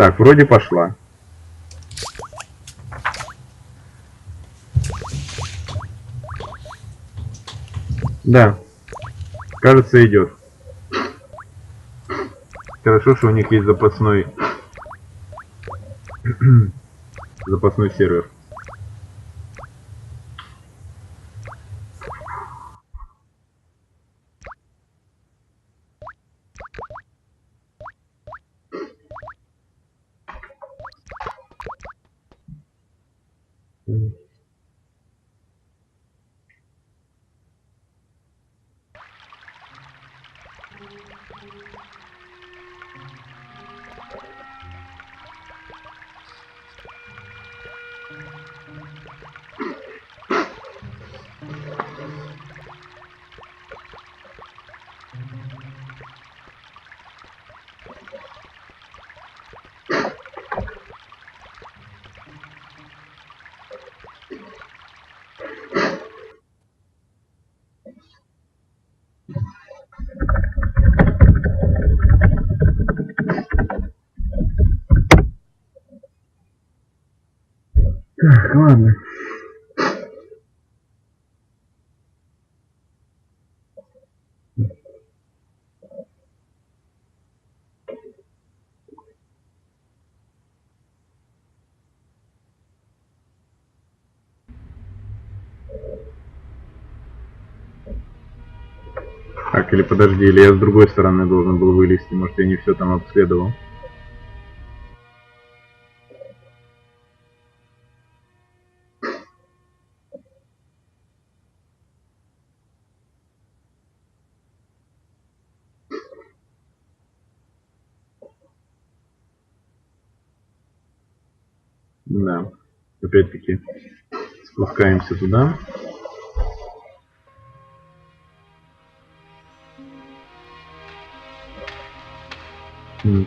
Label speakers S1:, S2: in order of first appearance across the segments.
S1: Так, вроде пошла. Да, кажется, идет. Хорошо, что у них есть запасной запасной сервер. Так, ладно. Так, или подожди, или я с другой стороны должен был вылезти, может я не все там обследовал. Да, опять-таки спускаемся туда.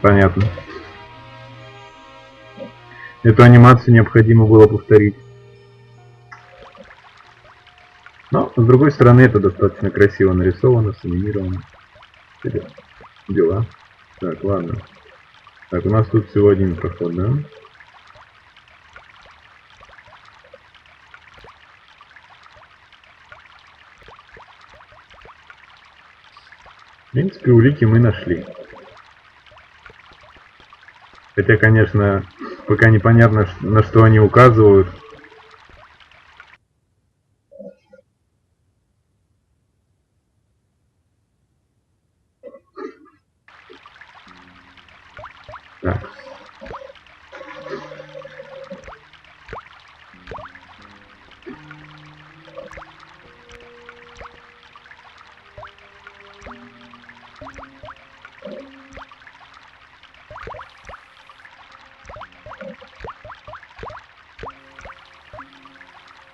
S1: Понятно. Эту анимацию необходимо было повторить. Но, с другой стороны, это достаточно красиво нарисовано, санимировано. Дела. Так, ладно. Так, у нас тут всего один проход, да? В принципе, улики мы нашли. Хотя, конечно, пока непонятно, на что они указывают. Так.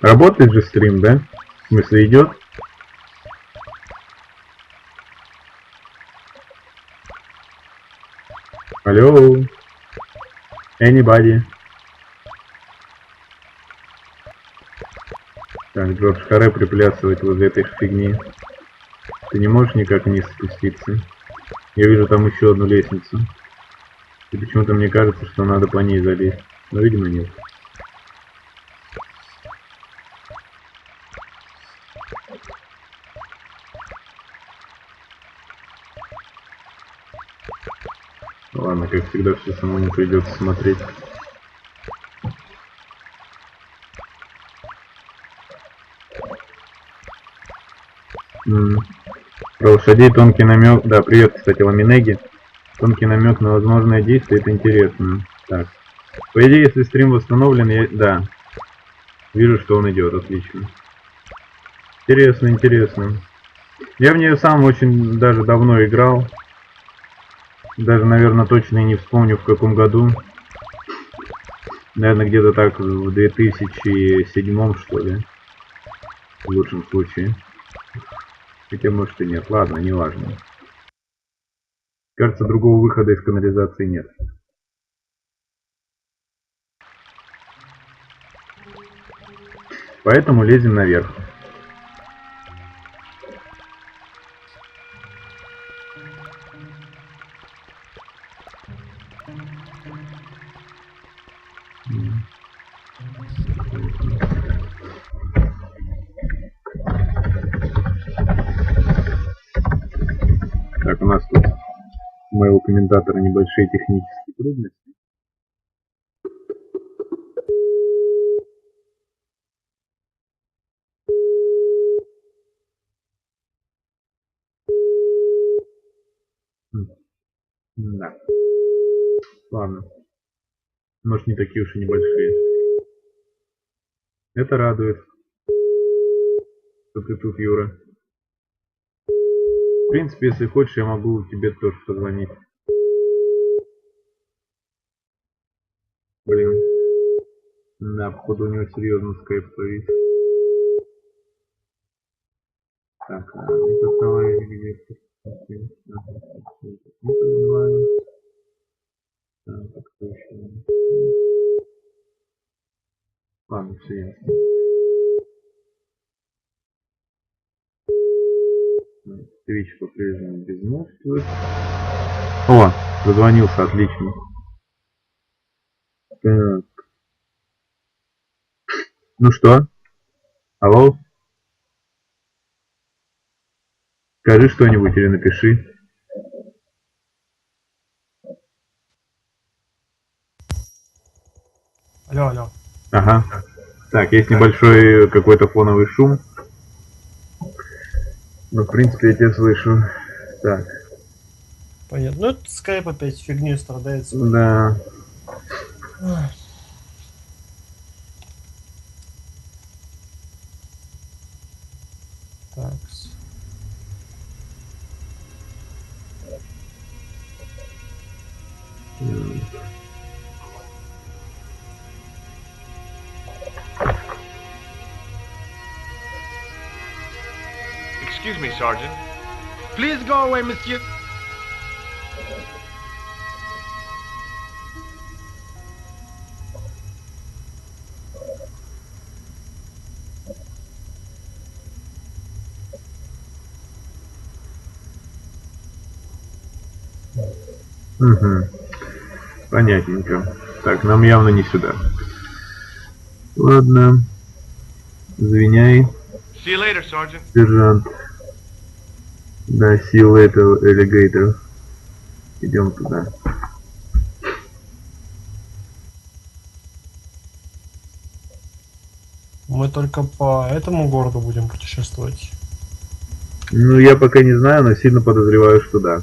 S1: Работает же стрим, да? В смысле, идет? Алло? Anybody? Так, Джордж, харе приплясывать возле этой фигни. Ты не можешь никак вниз спуститься? Я вижу там еще одну лестницу. И почему-то мне кажется, что надо по ней залезть. Но, видимо, нет. Ладно, как всегда, все самому придется смотреть. Про лошадей тонкий намек. Да, привет, кстати, Ламинеги. Тонкий намек на возможное действие, это интересно. Так. По идее, если стрим восстановлен, я... Да. Вижу, что он идет, отлично. Интересно, интересно. Я в нее сам очень даже давно играл. Даже, наверное, точно и не вспомню, в каком году. Наверное, где-то так в 2007, что ли. В лучшем случае. Хотя, может и нет. Ладно, неважно. Кажется, другого выхода из канализации нет. Поэтому лезем наверх. Так, у нас тут у моего комментатора небольшие технические трудности. Да. Ладно. Может, не такие уж и небольшие. Это радует, что ты тут, Юра. В принципе, если хочешь, я могу тебе тоже позвонить. Блин. Да, походу у него серьезно скайп повис. Так, это давай где-то. Так, кто еще? Ладно, все ясно. Twitch по-прежнему безмолвствует. О, дозвонился, отлично. Так. Ну что? Алло? Скажи что-нибудь или напиши.
S2: Алло, алло.
S1: Ага. Так, есть небольшой какой-то фоновый шум. Но в принципе я тебя слышу. Так.
S2: Понятно. Ну, это скайп опять фигней страдает.
S1: Да.
S2: Так.
S3: Excuse me, Sergeant. Please go away, monsieur.
S1: Угу. Понятненько. Так, нам явно не сюда. Ладно. Извиняй.
S3: See you later, Sergeant.
S1: Сержант. Да, see you later, alligator. Идем туда.
S2: Мы только по этому городу будем путешествовать.
S1: Ну, я пока не знаю, но сильно подозреваю, что да.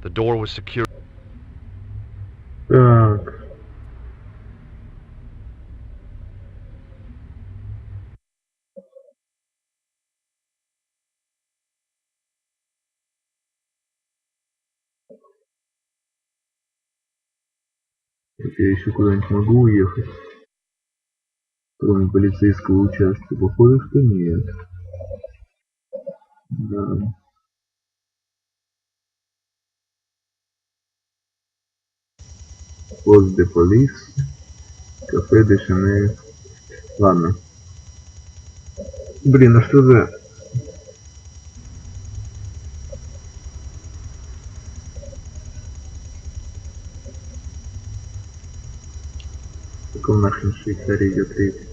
S3: The door was secure.
S1: Так. Я еще куда-нибудь могу уехать? Кроме полицейского участка? Похоже, что нет. Да. Пост де полис. Кафе де Шанель. Ладно. Блин, а что за... В каком нашем Швейцарии идет речь?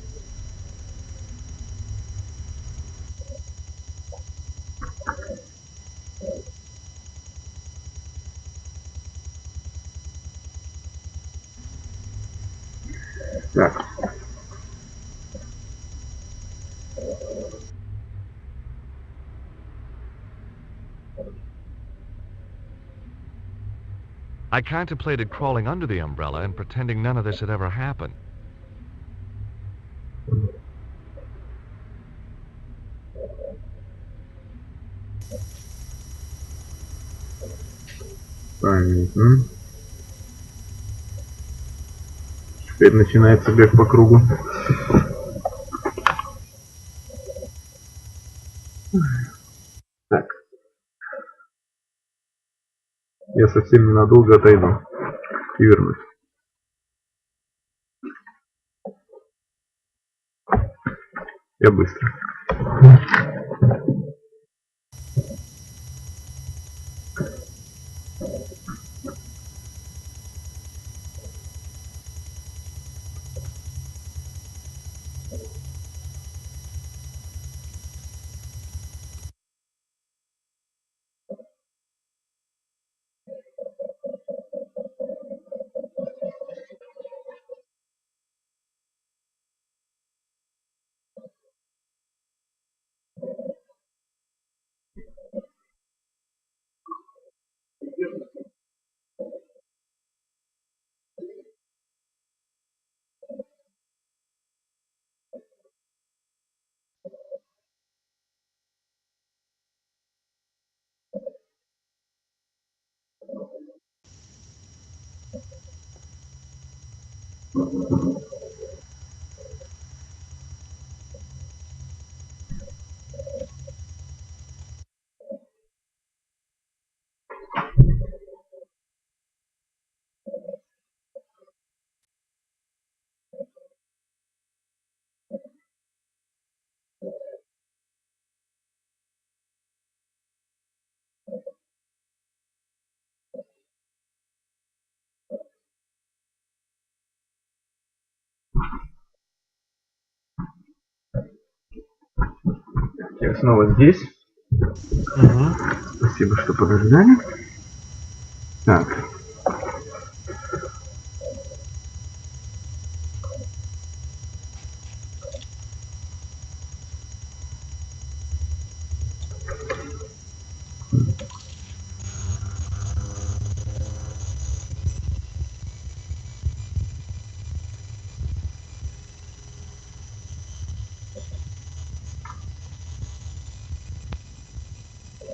S1: Так.
S3: I contemplated crawling under the umbrella and pretending none of this had ever happened.
S1: Понятно. Теперь начинается бег по кругу. Так. Я совсем ненадолго отойду и вернусь. Я быстро. Я снова здесь. Спасибо, что подождали. Так.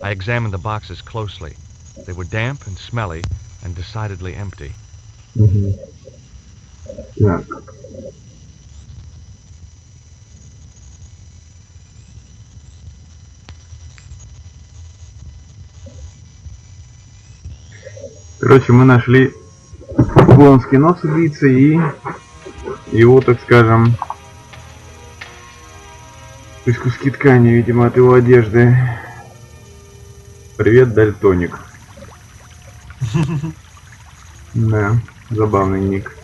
S3: I examined the boxes closely. They were damp and smelly and decidedly empty.
S1: Так. Короче, мы нашли клоунский нос убийцы и его, так скажем, то есть куски ткани, видимо, от его одежды. Привет, дальтоник. Да, забавный ник.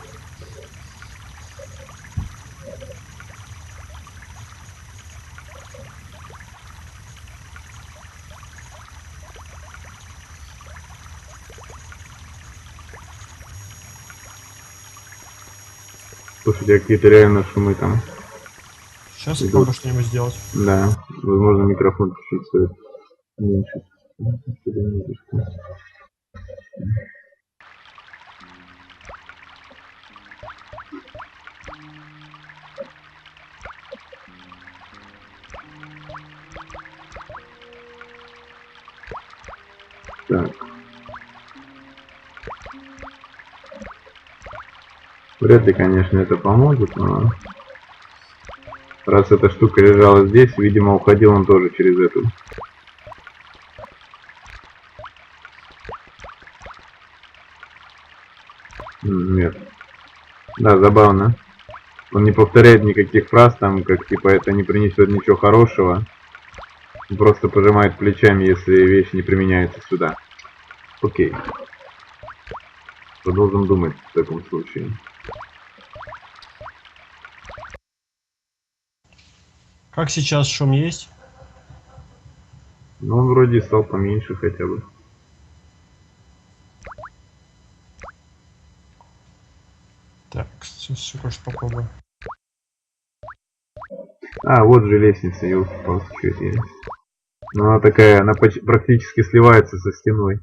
S1: Слушайте, какие-то реально шумы там.
S2: Сейчас я попробую что-нибудь сделать.
S1: Да, возможно, микрофон чуть-чуть стоит меньше. Так. Вряд ли, конечно, это поможет, но раз эта штука лежала здесь, видимо, уходил он тоже через эту. Нет. Да, забавно. Он не повторяет никаких фраз, там, как типа это не принесет ничего хорошего. Он просто пожимает плечами, если вещь не применяется сюда. Окей. Продолжим думать в таком случае.
S2: Как сейчас шум есть?
S1: Ну, он вроде стал поменьше хотя бы.
S2: Так, все, конечно, попробую.
S1: А, вот же лестница, елки-палки, что это есть. Но она такая, она практически сливается со стеной.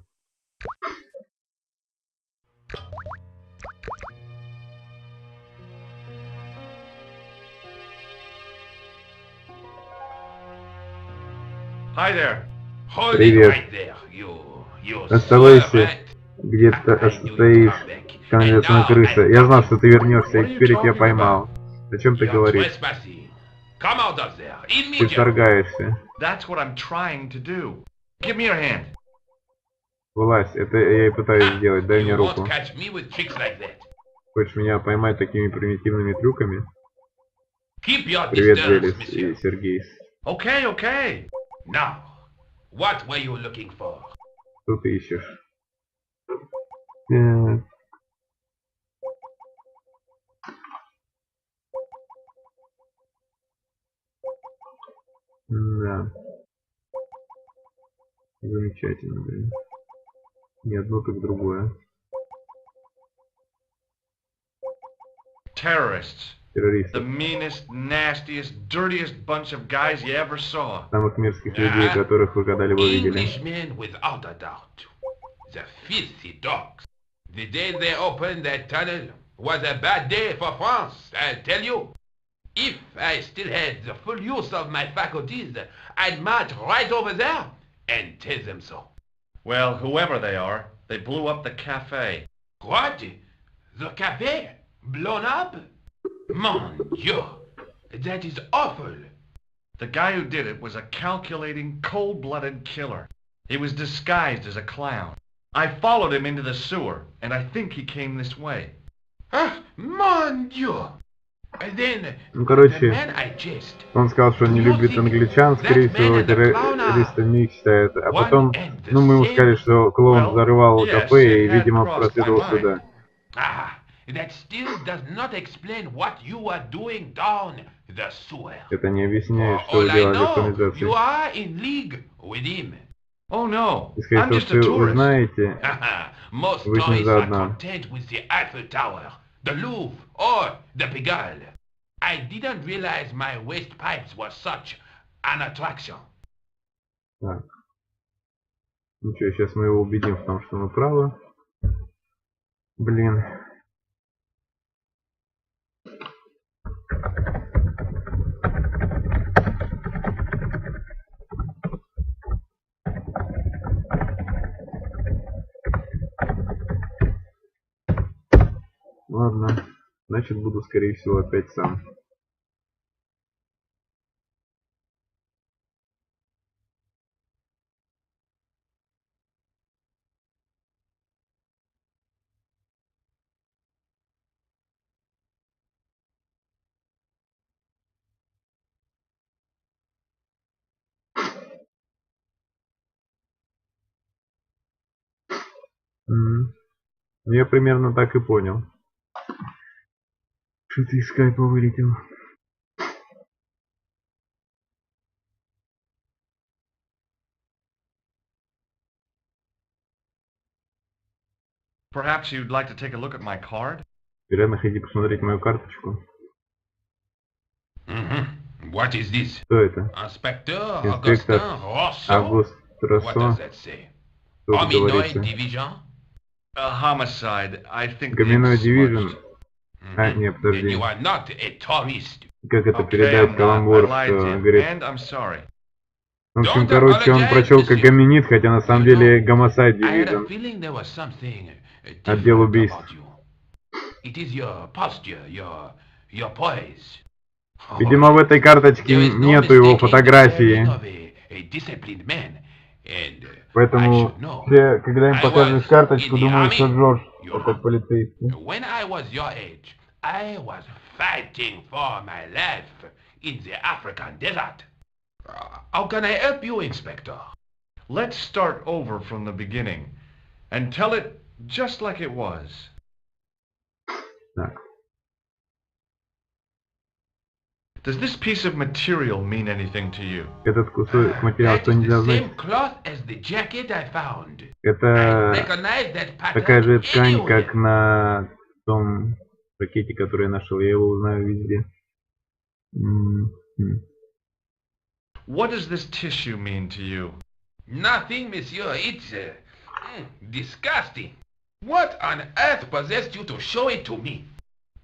S1: Привет. Оставайся где-то, стоишь, канализационная крыша. Я знал, что ты вернешься, и теперь я тебя поймал. О чем ты говоришь? Ты вторгаешься. Вылазь, это я и пытаюсь сделать, дай мне руку. Хочешь меня поймать такими примитивными трюками? Привет, Велес и Сергей. Что ты ищешь? Да. Замечательно, блин. Не одно, так другое. Террористы. Самых мерзких людей, которых вы когда-либо видели.
S4: The day they opened that tunnel was a bad day for France, I tell you. If I still had the full use of my faculties, I'd march right over there and tell them so.
S5: Well, whoever they are, they blew up the cafe.
S4: What? The cafe? Blown up? Mon Dieu, that is awful.
S5: The guy who did it was a calculating, cold-blooded killer. He was disguised as a clown. I followed him into the sewer, and I think he came this way.
S4: Ah, mon Dieu. Then,
S1: Ну,
S4: the
S1: короче,
S4: man I chased.
S1: он сказал, что не любит англичан, скорее всего, террористами их считает. А потом, ну, мы ему сказали, что клоун взорвал кафе и, видимо, проследовал сюда.
S4: Ah, that still does not explain what you were doing down the sewer.
S1: Это не объясняет, что вы
S4: All I
S1: делали в
S4: know,
S1: канализации.
S4: you are in league with him.
S5: Oh no,
S1: И, скорее
S5: I'm
S1: всего,
S5: just a
S1: что вы
S5: tourist.
S1: знаете,
S4: Most
S1: вы с ним
S4: tourists are
S1: заодно.
S4: content with the Eiffel Tower, the Louvre, or the Pigalle. I didn't realize my waste pipes were such an attraction.
S1: Так. Ну что, сейчас мы его убедим в том, что мы правы. Блин. Ладно. Значит, буду, скорее всего, опять сам. Ну, я примерно так и понял. Что ты из скайпа вылетел?
S5: Perhaps you'd like to take a look at my card?
S1: Реально ходи посмотреть мою карточку.
S4: What is this?
S1: Что это?
S4: Inspector
S1: Инспектор
S4: Augustin Rosso?
S1: Август
S4: What does
S1: Россо.
S4: that say?
S1: Что тут
S4: Hominoid
S1: говорится?
S4: division?
S5: A homicide. I think
S1: Гоминоид Division.
S4: Mhm.
S1: А, нет,
S4: Then
S1: подожди.
S4: you are not a tourist.
S1: Как это
S5: Okay,
S1: передать
S5: I'm not. I
S1: каламбур,
S5: lied to
S1: что
S5: you,
S1: говорит.
S5: and I'm sorry.
S1: В общем,
S4: Don't
S1: короче, он
S4: apologize,
S1: прочел как
S4: monsieur.
S1: гоминид, хотя на самом
S4: You
S1: деле
S4: know,
S1: гомосайд
S4: I had a
S1: Division.
S4: feeling there was something
S1: Отдел
S4: different
S1: убийств.
S4: about you. It is your posture, your poise.
S1: Видимо, в этой карточке
S4: There is no
S1: нету его
S4: mistaking the
S1: фотографии.
S4: bearing of a disciplined man. And I
S1: Поэтому
S4: should know.
S1: все, когда им
S4: I
S1: показываешь
S4: was
S1: карточку,
S4: in the
S1: думают, что
S4: army.
S1: Джордж
S4: You're
S1: это
S4: wrong.
S1: полицейский.
S4: When I was your age, I was fighting for my life in the African desert. How can I help you, Inspector?
S5: Let's start over from the beginning and tell it just like it was.
S1: Так.
S5: Does this piece of material mean anything to you?
S1: Этот кусок материала
S4: That
S1: что
S4: is
S1: нельзя
S4: the
S1: знать?
S4: same cloth as the jacket I found. I
S1: Это
S4: recognize that
S1: такая же
S4: pattern
S1: ткань,
S4: anywhere.
S1: как на том пакете, который я нашел. Я его узнаю везде. М.
S5: What does this tissue mean to you?
S4: Nothing, monsieur. It's disgusting. What on earth possessed you to show it to me?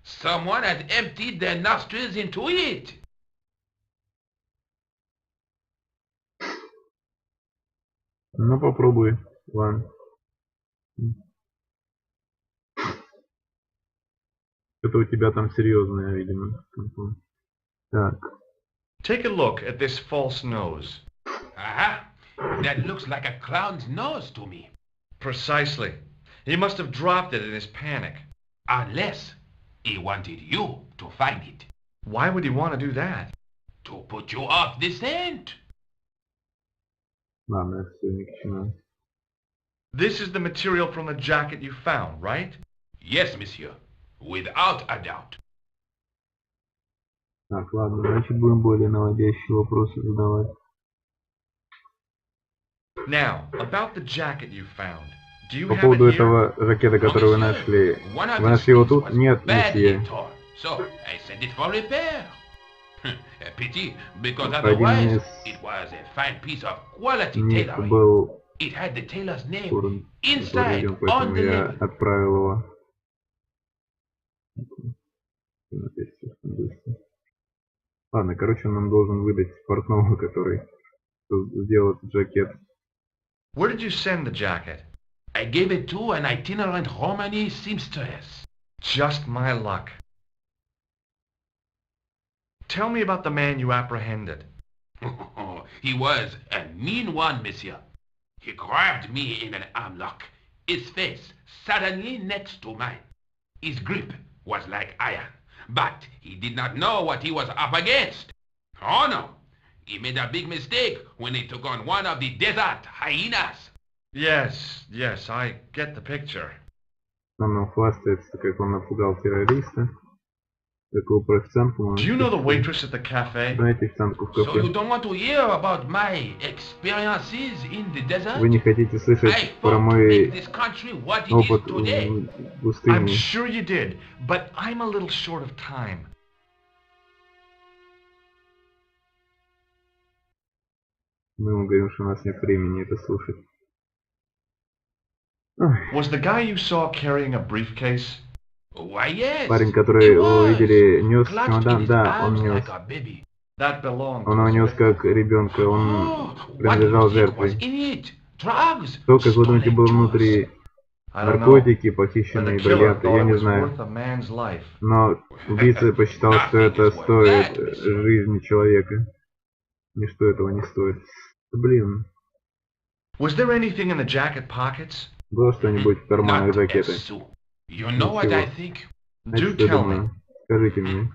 S4: Someone had emptied their nostrils into it.
S1: Ну, попробуй, ладно. Это у тебя там серьезное, видимо. Так.
S5: Take a look at this false nose.
S4: Aha! That looks like a clown's nose to me.
S5: Precisely. He must have dropped it in his panic.
S4: Unless he wanted you to find it.
S5: Why would he want to do that?
S4: To put you off the scent.
S1: Ладно, это все ни к чему.
S5: This is the material from the jacket you found, right?
S4: Yes, monsieur. Without a doubt.
S1: Так, ладно, значит будем более наводящие вопросы задавать.
S5: Now, about the jacket you found. Do you
S1: По
S5: have
S1: поводу
S5: it here?
S1: этого жакета, который вы нашли. Вы нашли его тут? Нет, месье.
S4: So I sent it for repair. A pity, because
S1: Один
S4: otherwise
S1: из
S4: it was a fine piece of quality
S1: них
S4: tailoring.
S1: был
S4: It had the tailor's name
S1: Курн,
S4: inside
S1: поэтому
S4: on the
S1: я
S4: label.
S1: отправил его. Опять слишком быстро. Ладно, короче, он нам должен выдать портного, который сделал этот жакет.
S5: Where did you send the jacket?
S4: I gave it to an itinerant Romani seamstress.
S5: Just my luck. Tell me about the man you apprehended.
S4: He was a mean one, monsieur. He grabbed me in an armlock, his face suddenly next to mine. His grip was like iron, but he did not know what he was up against. Oh no, he made a big mistake when he took on one of the desert hyenas.
S5: Yes, I get the picture.
S1: Он нам хвастается, как он напугал террориста. Какую официантку
S5: Do you know the waitress at the cafe?
S1: Знаете официантку в
S4: So you
S1: кафе?
S4: don't want to hear about my experiences in the desert?
S1: Вы не хотите
S4: I
S1: слышать про
S4: fought to make
S1: мой
S4: this country what it
S1: опыт
S4: is today.
S1: в
S5: I'm
S1: пустыне?
S5: sure you did, but I'm a little short of time.
S1: Мы ему говорим, что у нас нет времени это слушать. Ой,
S5: Was the guy you saw carrying a briefcase?
S4: Why yes.
S1: парень, который
S4: he
S1: вы
S4: was.
S1: видели, нес
S4: Clutched in
S1: чемодан,
S4: his
S1: да, он
S4: arms
S1: нес.
S4: like a baby.
S5: That belonged to
S1: Он его
S5: his
S1: нес
S5: victim.
S1: как ребенка, он
S4: Oh, what
S1: принадлежал
S4: do you think was
S1: жертве.
S4: in it? Drugs,
S1: То, как вы думаете,
S4: stolen
S1: было
S4: jewels.
S1: внутри?
S5: I don't know,
S1: Наркотики,
S5: but the
S1: похищенные
S5: killer
S1: бриллианты,
S5: thought
S1: я
S5: it
S1: не
S5: was
S1: знаю.
S5: worth a man's life.
S1: Но убийца посчитал, что это стоит жизни человека. Ничто этого не стоит. Блин,
S5: Was there anything in the jacket pockets?
S1: было что-нибудь в карманах
S4: Not a
S1: жакеты?
S4: sou. You know what I think?
S1: Знаете,
S5: Do
S1: что я
S5: tell me.
S1: думаю? Скажите мне.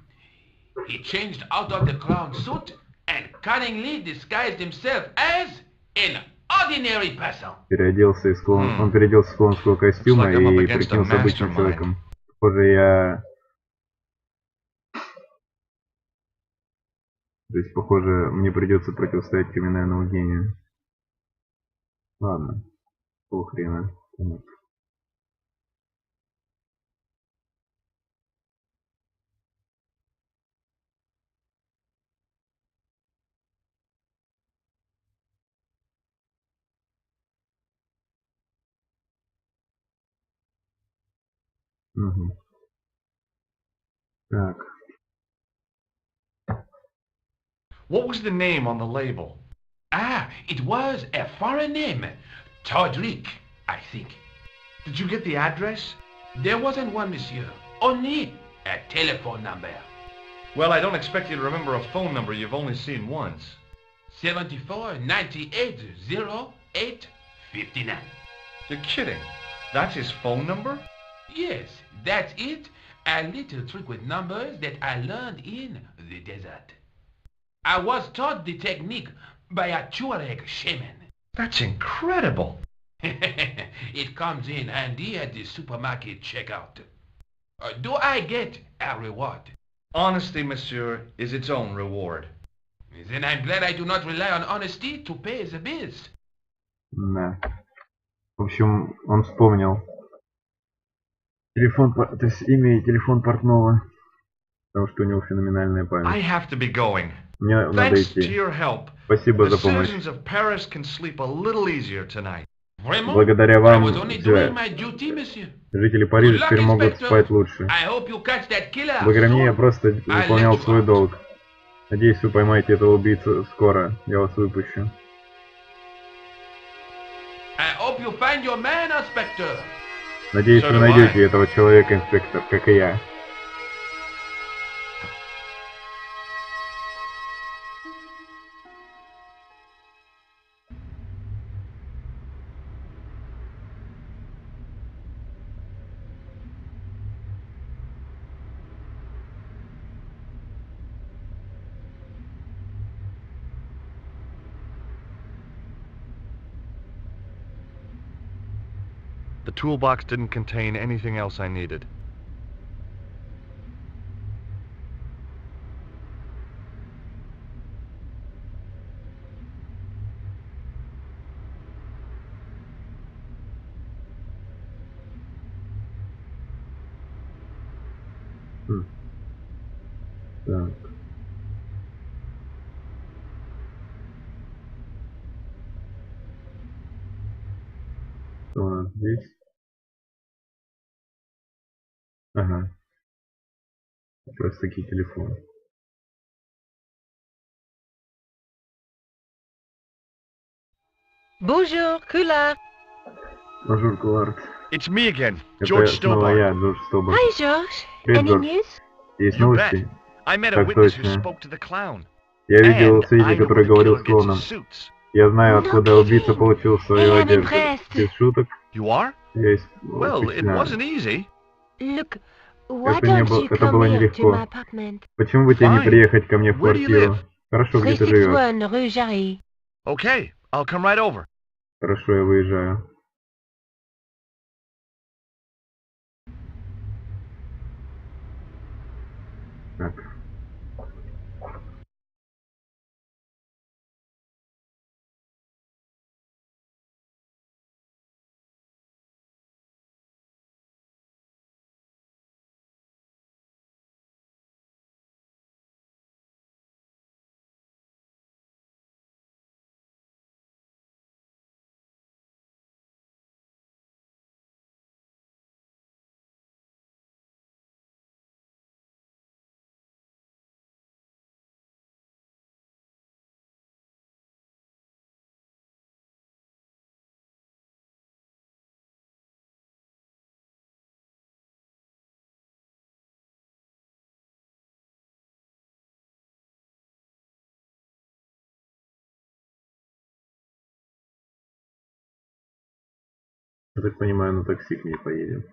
S4: He changed out of the clown suit and cunningly disguised himself as an ordinary person.
S1: Переоделся из клоун... Он переоделся в клоунского костюма
S5: Looks like I'm up
S1: и
S5: against a
S1: прикинулся обычным
S5: mastermind.
S1: человеком. Похоже, я... То есть, похоже, мне придется противостоять криминальному гению. Ладно. Полхрена. Угу. Так.
S5: What was the name on the label?
S4: Ah, it was a foreign name. Todrick, I think.
S5: Did you get the address?
S4: There wasn't one, monsieur. Only a telephone number.
S5: Well, I don't expect you to remember a phone number you've only seen once.
S4: 74 98 08 59.
S5: You're kidding. That's his phone number?
S4: Yes, that's it. A little trick with numbers that I learned in the desert. I was taught the technique by a Tuareg shaman.
S5: That's incredible.
S4: It comes in handy at the supermarket checkout. Do I get a reward?
S5: Honesty, monsieur, is its own reward.
S4: Then I'm glad I do not rely on honesty to pay the bills.
S1: Да. В общем, он вспомнил. Телефон, то есть имя и телефон портного. Потому что у него феноменальная
S5: I
S1: память.
S5: have to be going.
S1: Мне надо
S5: Thanks to
S1: идти.
S5: your help,
S1: Спасибо
S5: the
S1: за помощь.
S5: citizens of Paris can sleep a little easier tonight.
S4: Vraiment?
S1: Благодаря
S4: I
S1: вам
S4: was only
S1: за-
S4: doing my duty, monsieur.
S1: жители Парижа теперь могут спать лучше.
S4: I hope you catch that killer.
S1: Благодаря мне я
S4: soon.
S1: просто выполнял свой долг. Надеюсь, вы поймаете этого убийцу скоро. Я вас выпущу.
S4: I hope you find your man, Inspector.
S1: Надеюсь,
S5: So
S1: вы
S5: do
S1: найдете
S5: I.
S1: этого человека, инспектор, как и я.
S3: The toolbox didn't contain anything else I needed.
S1: Так. Что у нас здесь? Ага. Как раз таки телефон.
S6: Bonjour, Kula.
S1: Bonjour, Кулард.
S5: It's me again,
S1: Это
S5: George
S1: снова
S5: Stillbar.
S1: я, Джордж Стобар.
S6: Hi, George.
S1: Привет,
S6: Any
S1: Джордж.
S6: news?
S1: Есть
S5: You bet.
S1: новости?
S5: I met a
S1: Так
S5: witness who
S1: точно.
S5: spoke to the clown.
S1: Я видел
S5: And I
S1: свидетеля,
S5: know where
S1: который
S5: the
S1: говорил
S5: killer
S1: с
S5: gets his
S1: клоуном.
S5: suits.
S1: Я знаю,
S6: No
S1: откуда
S6: kidding.
S1: убийца получил свою
S6: Hey, I'm
S1: одежду.
S6: impressed.
S1: Без шуток,
S5: You are?
S1: я
S5: Well, it
S1: впечатлен.
S5: wasn't easy.
S6: Look, why
S1: Это не
S6: don't
S1: было,
S6: you
S1: это
S6: come
S1: было
S6: here to
S1: нелегко.
S6: my apartment?
S1: Почему бы тебе не
S5: Fine.
S1: приехать ко мне в
S5: Where do you
S1: квартиру?
S5: live?
S1: Хорошо, где ты живешь?
S6: 361 Rue Jarry.
S5: Okay, I'll come right over.
S1: Хорошо, я выезжаю. Так. Я так понимаю, на такси к ней поедем.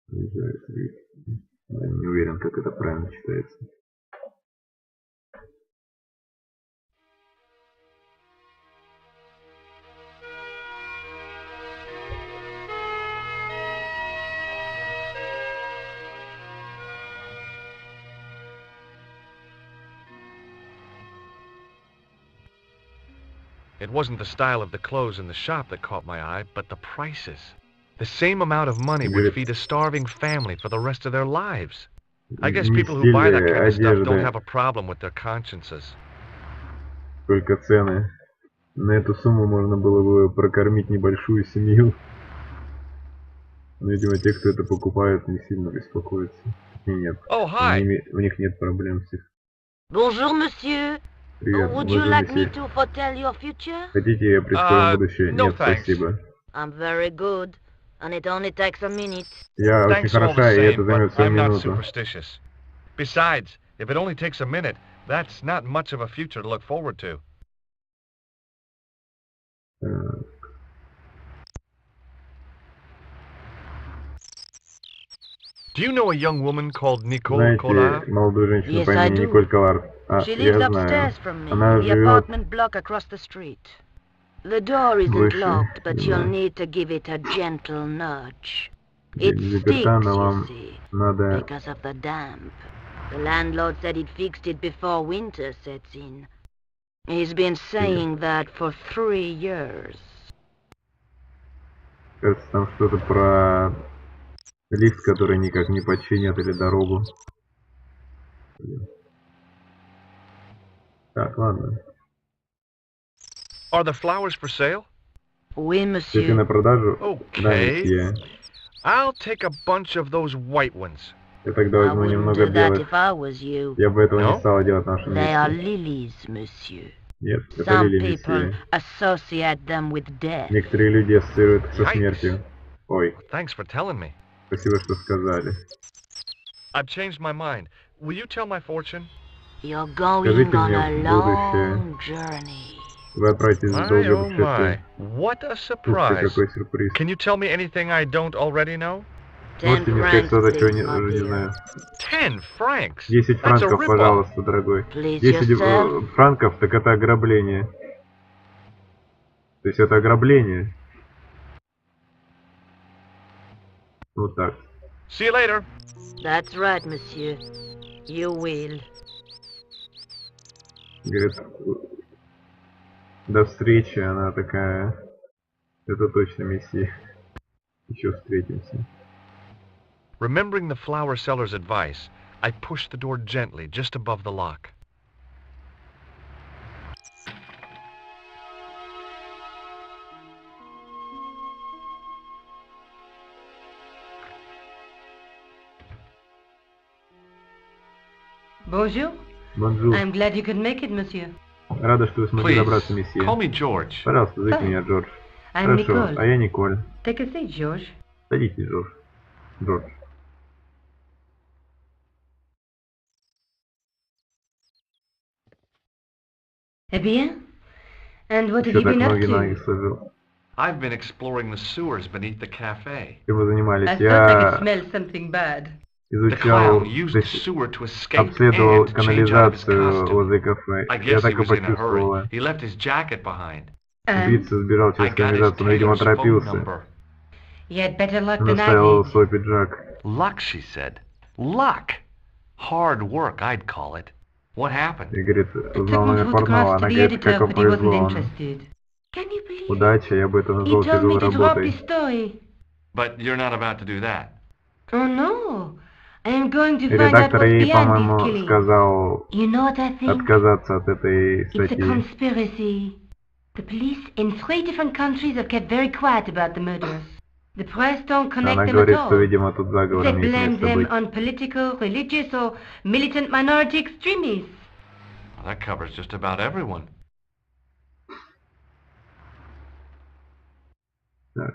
S1: Приезжает. Я не уверен, как это правильно читается.
S3: It wasn't the style of the clothes in the shop that caught my eye, but the prices. The same amount of money would feed a starving family for the rest of their lives. I guess
S1: Не
S3: people who buy that
S1: стиль
S3: kind of stuff don't
S1: одежды,
S3: have a problem with their consciences.
S1: только цены. На эту сумму можно было бы прокормить небольшую семью. Но, видимо, те, кто это покупает, не сильно беспокоятся. И нет.
S3: Oh, hi!
S1: У них нет проблем с их.
S6: Bonjour, monsieur.
S1: Привет,
S6: Would you like me
S1: уважаемый.
S6: to foretell your future?
S1: Хотите, я предскажу будущее?
S3: no
S1: Нет,
S3: thanks.
S1: спасибо.
S6: I'm very good, and it only takes a minute.
S1: Я очень
S3: Thanks all
S1: хороша,
S3: the
S1: и это
S3: same,
S1: займет
S3: but
S1: всего
S3: I'm not
S1: минуту.
S3: superstitious. Besides, if it only takes a minute, that's not much of a future to look forward to. Do you know a young woman called Nicole Collard?
S1: Знаете молодую женщину
S6: Yes,
S1: по
S6: I
S1: имени
S6: do.
S1: Николь Коллард?
S6: She
S1: Я
S6: lives
S1: знаю.
S6: upstairs from me,
S1: Она
S6: in the
S1: живет
S6: apartment block across the street. The door isn't
S1: выше.
S6: locked, but
S1: Да.
S6: you'll need to give it a gentle nudge.
S1: Не
S6: It
S1: заперта,
S6: stinks,
S1: но
S6: you
S1: вам
S6: see,
S1: надо...
S6: because of the damp. The landlord said he'd fixed it before winter sets in. He's been saying that for 3 years.
S1: Кажется, там что-то про лифт, который никак не починят, или дорогу. Так, ладно.
S3: Are the flowers for sale?
S6: Oui,
S1: Цветы на
S6: monsieur.
S1: продажу? Да,
S3: Okay.
S1: месье.
S3: I'll take a bunch of those white ones.
S1: Я тогда
S6: I
S1: возьму
S6: wouldn't
S1: немного
S6: do that
S1: белых.
S6: if I was you.
S1: Я бы этого
S3: No?
S1: не стала делать в нашем
S6: They are
S1: месте.
S6: lilies, monsieur.
S1: Нет, это
S6: Some
S1: лилии,
S6: people
S1: месье.
S6: associate them with death.
S1: Некоторые люди ассоциируют их со
S3: Yikes.
S1: смертью. Ой,
S3: Thanks for telling me.
S1: спасибо, что сказали.
S3: I've changed my mind. Will you tell my fortune?
S6: You're going
S1: Скажите
S6: on
S1: мне
S6: a
S1: в
S6: long journey.
S1: Вы отправитесь в
S3: My,
S1: долгое
S3: oh my.
S1: путешествие.
S3: What a
S1: Ух ты,
S3: surprise.
S1: какой сюрприз.
S3: Can you tell me anything I don't already know?
S6: 10
S1: Можете мне сказать
S6: francs,
S1: что-то, чего
S6: please,
S1: не,
S6: my
S1: уже не
S6: dear.
S1: знаю.
S3: 10 francs.
S1: 10
S3: That's a
S1: франков,
S3: rip-off.
S1: пожалуйста, дорогой.
S6: Please
S1: 10
S6: yourself.
S1: франков, так это ограбление. То есть это ограбление. Вот так.
S3: See you later.
S6: That's right, monsieur. You will.
S1: Говорит, до встречи, она такая. Это точно месье. Еще встретимся.
S3: Remembering the flower seller's advice, I pushed the door gently just above the lock.
S6: Bonjour.
S1: Бонжур.
S6: I'm glad you could make it, monsieur.
S1: Рада, что вы смогли
S5: Please,
S1: добраться, месье.
S5: call me George.
S1: Пожалуйста, зовите меня Джордж.
S6: I'm
S1: Хорошо,
S6: Nicole.
S1: а я Николь.
S6: Take a seat, George.
S1: Садитесь, Джордж. Джордж.
S6: Eh bien? And what have
S1: Еще
S6: you
S1: так
S6: been up
S1: ноги на ноги
S6: to?
S1: сложил.
S5: I've been exploring the sewers beneath the cafe.
S1: Чем вы занимались?
S6: I thought I could
S1: Я
S6: smell something bad.
S5: The
S1: изучал,
S5: clown used the sewer to escape
S1: обследовал
S5: and change out of his
S1: канализацию
S5: costume.
S1: возле кафе.
S5: I
S1: Я
S5: guess he
S1: так и
S5: was in a
S1: почувствовал.
S5: hurry. He left his jacket behind.
S6: And
S1: Убийца сбежал
S5: I
S1: через
S5: got his
S1: канализацию, но, видимо,
S5: tailor's phone
S1: торопился.
S5: number.
S6: you had better luck
S1: Он
S6: than I
S1: оставил
S6: did.
S1: свой пиджак.
S5: Luck, she said. Luck. Hard work, I'd call it. What happened?
S1: И говорит,
S6: I took
S1: узнал
S6: my
S1: номер портного.
S6: photographs to
S1: Она
S6: the
S1: говорит,
S6: editor,
S1: как вам
S6: but he wasn't
S1: повезло.
S6: interested. Can you believe it?
S1: Удача, я бы это
S6: He
S1: назвал
S6: told me
S1: тяжелой
S6: to drop his
S1: работой.
S6: story.
S5: But you're not about to do that.
S6: Oh no. I am going to
S1: И
S6: find out
S1: редактор
S6: what's
S1: ей,
S6: behind
S1: по-моему,
S6: these killings.
S1: сказал
S6: You know what I think?
S1: отказаться от этой
S6: It's a
S1: статьи.
S6: conspiracy. The police in 3 different countries have kept very quiet about the murders. The press don't connect
S1: Она
S6: them at
S1: говорит,
S6: all.
S1: что, видимо, тут
S6: They
S1: заговор имеет
S6: blame
S1: место
S6: them
S1: быть.
S6: on political, religious or militant minority extremists.
S5: Well, that covers just about everyone.
S1: Так.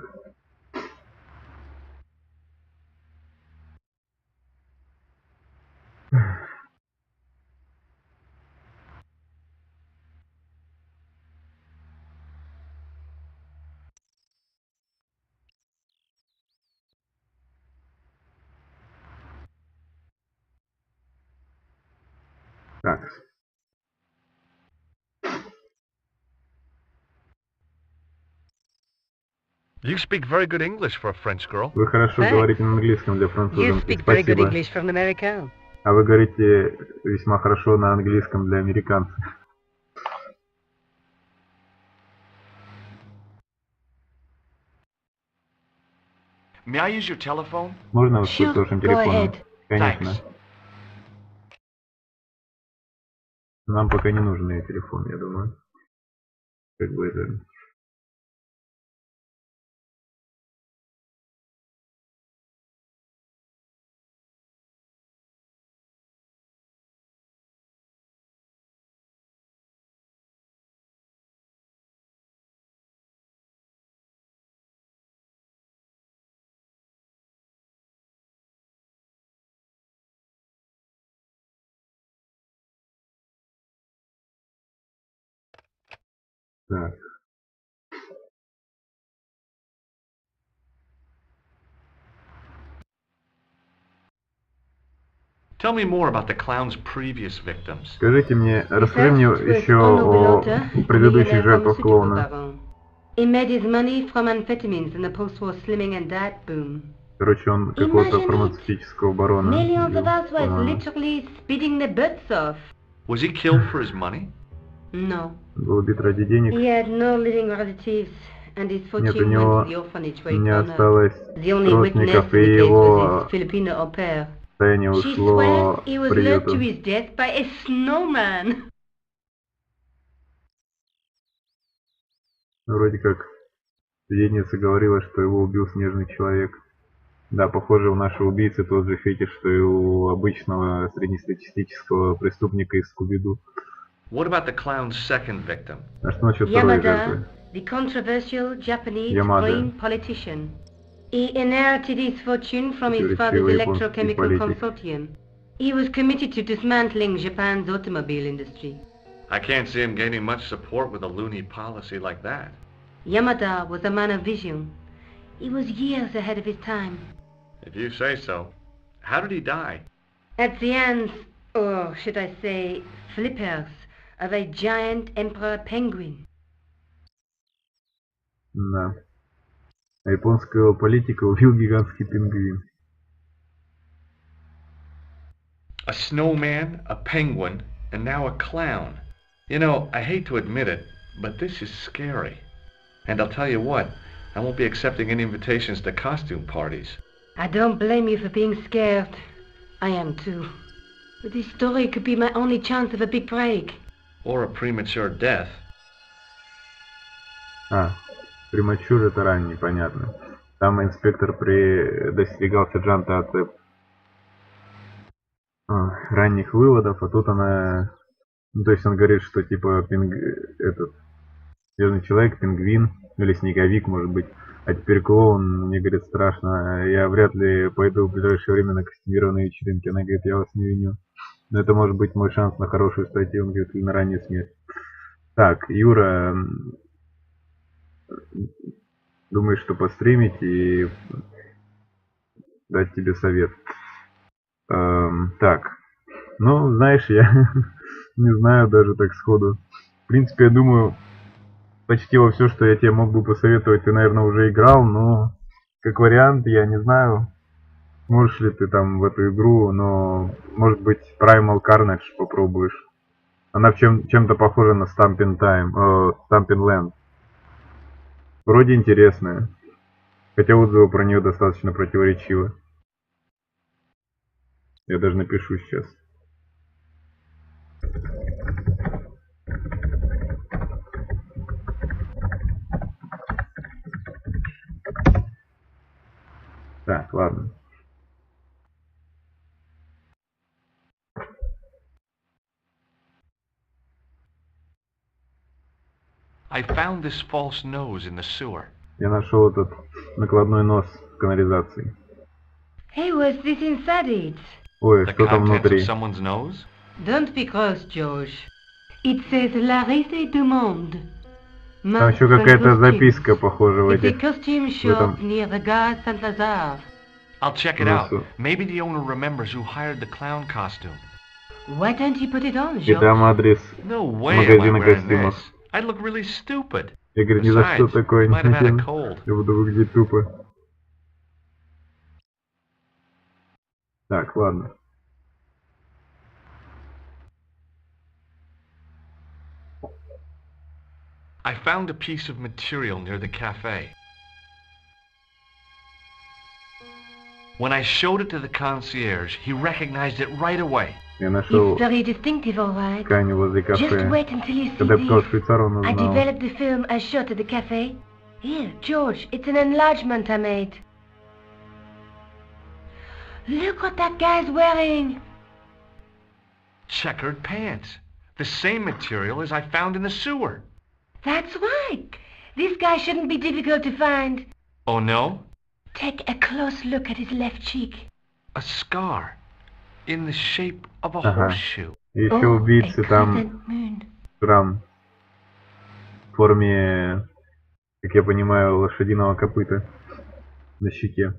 S1: Так.
S3: You speak very good English for a French girl.
S1: Вы хорошо
S6: Thanks.
S1: говорите на английском для
S6: You
S1: французов.
S6: speak very good
S1: Спасибо.
S6: English for an American.
S1: А вы говорите весьма хорошо на английском для американцев.
S5: May I use your telephone?
S1: Можно
S6: Sure,
S1: воспользоваться вашим
S6: go
S1: телефоном?
S6: ahead.
S1: Конечно.
S5: Thanks.
S1: Нам пока не нужен ее телефон, я думаю. Как бы это... Так.
S5: Tell me more about the clown's previous victims.
S1: Скажите мне, расскажи мне еще о предыдущих жертвах клоуна.
S6: He made his money from amphetamines in the post-war slimming and diet boom.
S1: Короче, он какого-то
S6: Imagine it.
S1: фармацевтического барона.
S6: Millions
S1: убил,
S6: of housewives
S1: по-моему.
S6: literally speeding their butts off.
S5: Was he killed for his money?
S6: No.
S1: Был убит ради денег.
S6: He had no living relatives, and his
S1: Нет, у
S6: fortune
S1: него
S6: went to the orphanage where he
S1: не
S6: found her.
S1: осталось
S6: The only witness to
S1: родственников,
S6: the
S1: и
S6: case was
S1: его
S6: his Filipino au pair.
S1: состояние
S6: She
S1: ушло
S6: swears he
S1: в
S6: was lured to
S1: приюту.
S6: his death by a snowman.
S1: Вроде как свидетельница говорила, что его убил снежный человек. Да, похоже, у нашего убийцы тот же фетиш, что и у обычного среднестатистического преступника из Скуби-Ду.
S5: What about the clown's second victim?
S1: А что насчет второй жертвы?
S6: Yamada, the controversial Japanese
S1: Yamada.
S6: green politician. He inherited his fortune from his father's
S1: Противоречивый японский
S6: electrochemical
S1: политик.
S6: consortium. He was committed to dismantling Japan's automobile industry.
S5: I can't see him gaining much support with a loony policy like that.
S6: Yamada was a man of vision. He was years ahead of his time.
S5: If you say so. How did he die?
S6: At the hands, or should I say, flippers, of a giant emperor penguin.
S1: Да. А японского политика убил гигантский пингвин.
S5: A snowman, a penguin, and now a clown. You know, I hate to admit it, but this is scary. And I'll tell you what, I won't be accepting any invitations to costume parties.
S6: I don't blame you for being scared. I am too. But this story could be my only chance of a big break.
S5: Or a premature death.
S1: А, Примачур это ранний, понятно. Там инспектор достигал сержанта от ранних выводов, а тут она... Ну, то есть он говорит, что типа этот Железный человек, пингвин, или снеговик, может быть. А теперь клоун, мне говорит, страшно. Я вряд ли пойду в ближайшее время на костюмированные вечеринки. Она говорит, я вас не виню. Но это может быть мой шанс на хорошую статью, он говорит, или на раннюю смерть. Так, Юра, думаешь, что постримить и дать тебе совет. Так, ну, знаешь, я не знаю даже так сходу. В принципе, я думаю, почти во все, что я тебе мог бы посоветовать, ты, наверное, уже играл, но как вариант, я не знаю, можешь ли ты там в эту игру, но, может быть, Primal Carnage попробуешь. Она чем-то похожа на Stamping Land. Вроде интересная, хотя отзывы про нее достаточно противоречивы. Я даже напишу сейчас. Так, ладно.
S5: I found this false nose in the sewer.
S1: Я нашел этот накладной нос в канализации.
S6: Hey, was this inside it?
S1: Ой,
S5: The
S1: что там
S5: contents of
S1: внутри?
S5: someone's nose?
S6: Don't be cross, George. It says La risée du monde.
S1: Там еще какая-то записка, похоже, в
S6: It's a
S1: этих
S6: costume shop near the Gare Saint-Lazare.
S5: I'll check it out.
S1: носу.
S5: Maybe the owner remembers who hired the clown costume.
S6: Why don't you put it on,
S1: И
S6: George?
S1: дам адрес
S5: No way am I
S1: магазина
S5: wearing
S1: костюмов.
S5: this. I'd look really stupid.
S1: Я говорю, ни за что
S5: Besides,
S1: такое
S5: I
S1: не
S5: might have had a
S1: надену.
S5: cold.
S1: Я буду выглядеть тупо. Так, ладно.
S5: I found a piece of material near the cafe. When I showed it to the concierge, he recognized it right away.
S1: Я нашел
S6: It's very distinctive, all right.
S1: ткань возле
S6: Just
S1: кафе.
S6: wait until you see
S1: Когда я сказал
S6: this.
S1: швейцара, он
S6: I
S1: узнал.
S6: developed the film I shot at the cafe. Here, George, it's an enlargement I made. Look what that guy's wearing.
S5: Checkered pants. The same material as I found in the sewer.
S6: That's right. This guy shouldn't be difficult to find.
S5: Oh no?
S6: Take a close look at his left cheek.
S5: A scar. In the shape of a
S1: Ага.
S5: horseshoe.
S1: И еще
S6: Oh,
S1: убийцы
S6: a
S1: там
S6: crescent moon.
S1: шрам в форме, как я понимаю, лошадиного копыта на щеке.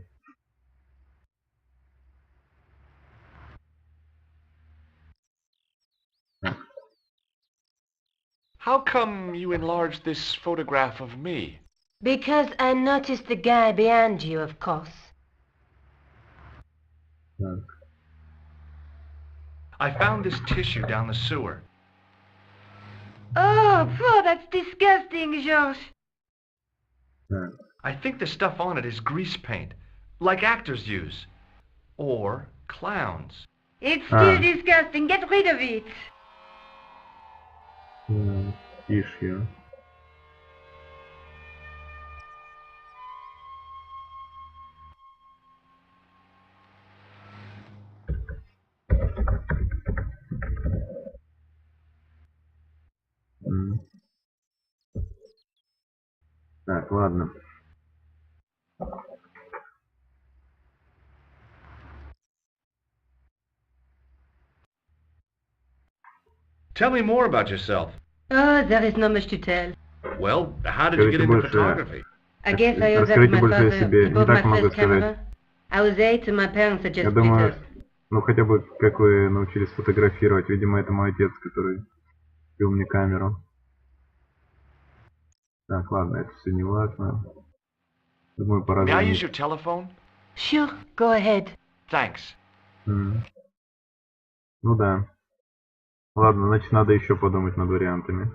S5: How come you enlarged this photograph of me?
S6: Because I noticed the guy behind you, of course.
S1: Так.
S5: I found this tissue down the sewer.
S6: Oh, that's disgusting, George.
S1: Так.
S5: I think the stuff on it is grease paint, like actors use. Or clowns.
S6: It's still
S1: Ah.
S6: disgusting. Get rid of it.
S1: Тишью. Так, ладно.
S5: Tell me more about yourself.
S6: Oh, there is not much to tell.
S5: Well, how did you get into
S1: Скажите больше.
S5: photography?
S6: I guess I owe that to
S1: Расскажите
S6: my
S1: больше о
S6: father.
S1: себе.
S6: He
S1: Не
S6: bought
S1: так
S6: my
S1: много
S6: first
S1: сказать.
S6: camera. I was 8 and my parents had
S1: Я
S6: just split
S1: думаю,
S6: up.
S1: ну хотя бы как вы научились фотографировать. Видимо, это мой отец, который купил мне камеру. Так, ладно, это все не важно. Думаю, пора
S5: May I use
S1: звонить.
S5: your telephone?
S6: Sure, go ahead.
S5: Thanks.
S1: Ну да. Ладно, значит, надо еще подумать над вариантами.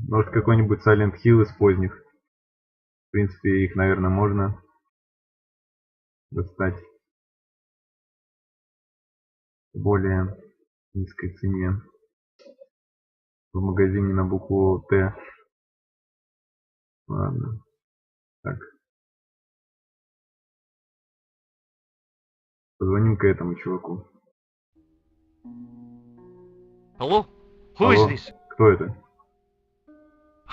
S1: Может, какой-нибудь Silent Hill из поздних. В принципе, их, наверное, можно достать в более низкой цене в магазине на букву Т. Ладно. Так. Позвоним-ка этому чуваку.
S3: Hello? Who
S1: Алло,
S3: is this?
S1: кто это?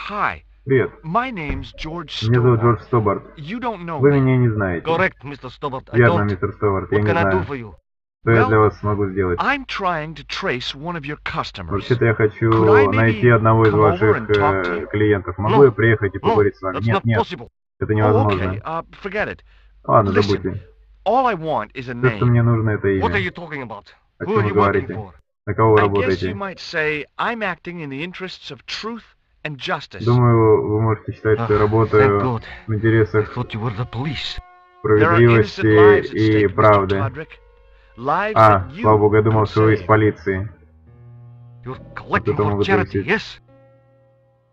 S3: Hi,
S1: Привет,
S3: my name's George
S1: меня зовут Джордж
S3: Stobart.
S1: Стобарт.
S3: You don't know
S1: Вы
S3: me.
S1: меня не знаете.
S2: Correct, Mr. Stobart. I
S1: Верно,
S2: don't.
S1: мистер Стобарт, я
S2: What
S1: не
S2: can I do
S1: знаю,
S2: for you?
S1: что я для
S3: Well,
S1: вас смогу сделать.
S3: I'm trying to trace one of your customers.
S1: Вообще-то я хочу
S3: Could I maybe
S1: найти одного из
S3: come over
S1: ваших
S3: and talk to you?
S1: клиентов. Могу
S2: No,
S1: я приехать и
S2: No,
S1: поговорить с вами?
S2: that's
S1: Нет,
S2: not
S1: нет,
S2: possible.
S1: это
S3: Oh,
S1: невозможно.
S3: okay. Forget it.
S1: Ладно,
S3: Listen,
S1: забудьте.
S3: all I want is a
S1: Все, что мне
S3: name.
S1: нужно, это
S2: What are
S1: имя.
S2: you talking about?
S1: О
S2: Who
S1: чем
S2: are
S1: вы
S2: you working
S1: говорите?
S2: for?
S1: На кого вы
S3: I guess you
S1: работаете?
S3: might say I'm acting in the interests of truth and justice.
S1: Думаю, вы можете считать, что я
S2: Thank
S1: работаю
S2: God.
S1: в
S2: I
S1: интересах
S2: thought you were the police.
S3: There are innocent lives
S1: справедливости
S3: at
S1: и
S3: stake, Mr.
S1: правды.
S3: Todrick. Lives
S1: А,
S3: that
S1: слава
S3: you
S1: богу, я думал,
S3: could
S1: что вы из
S3: save.
S1: полиции.
S2: You're
S1: Вот
S2: collecting
S1: это
S2: for
S1: могут
S2: charity,
S1: зависеть
S2: yes?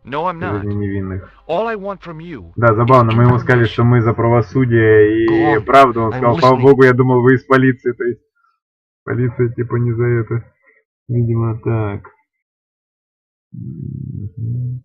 S3: No, I'm not.
S1: жизни невинных.
S3: All I want from you
S1: Да, забавно, мы ему сказали, что мы за правосудие и
S2: Go on,
S1: правду. Он
S2: I'm
S1: сказал, слава
S2: listening.
S1: богу, я думал, вы из полиции. То есть полиция типа не за это. Видимо, так. Мгм.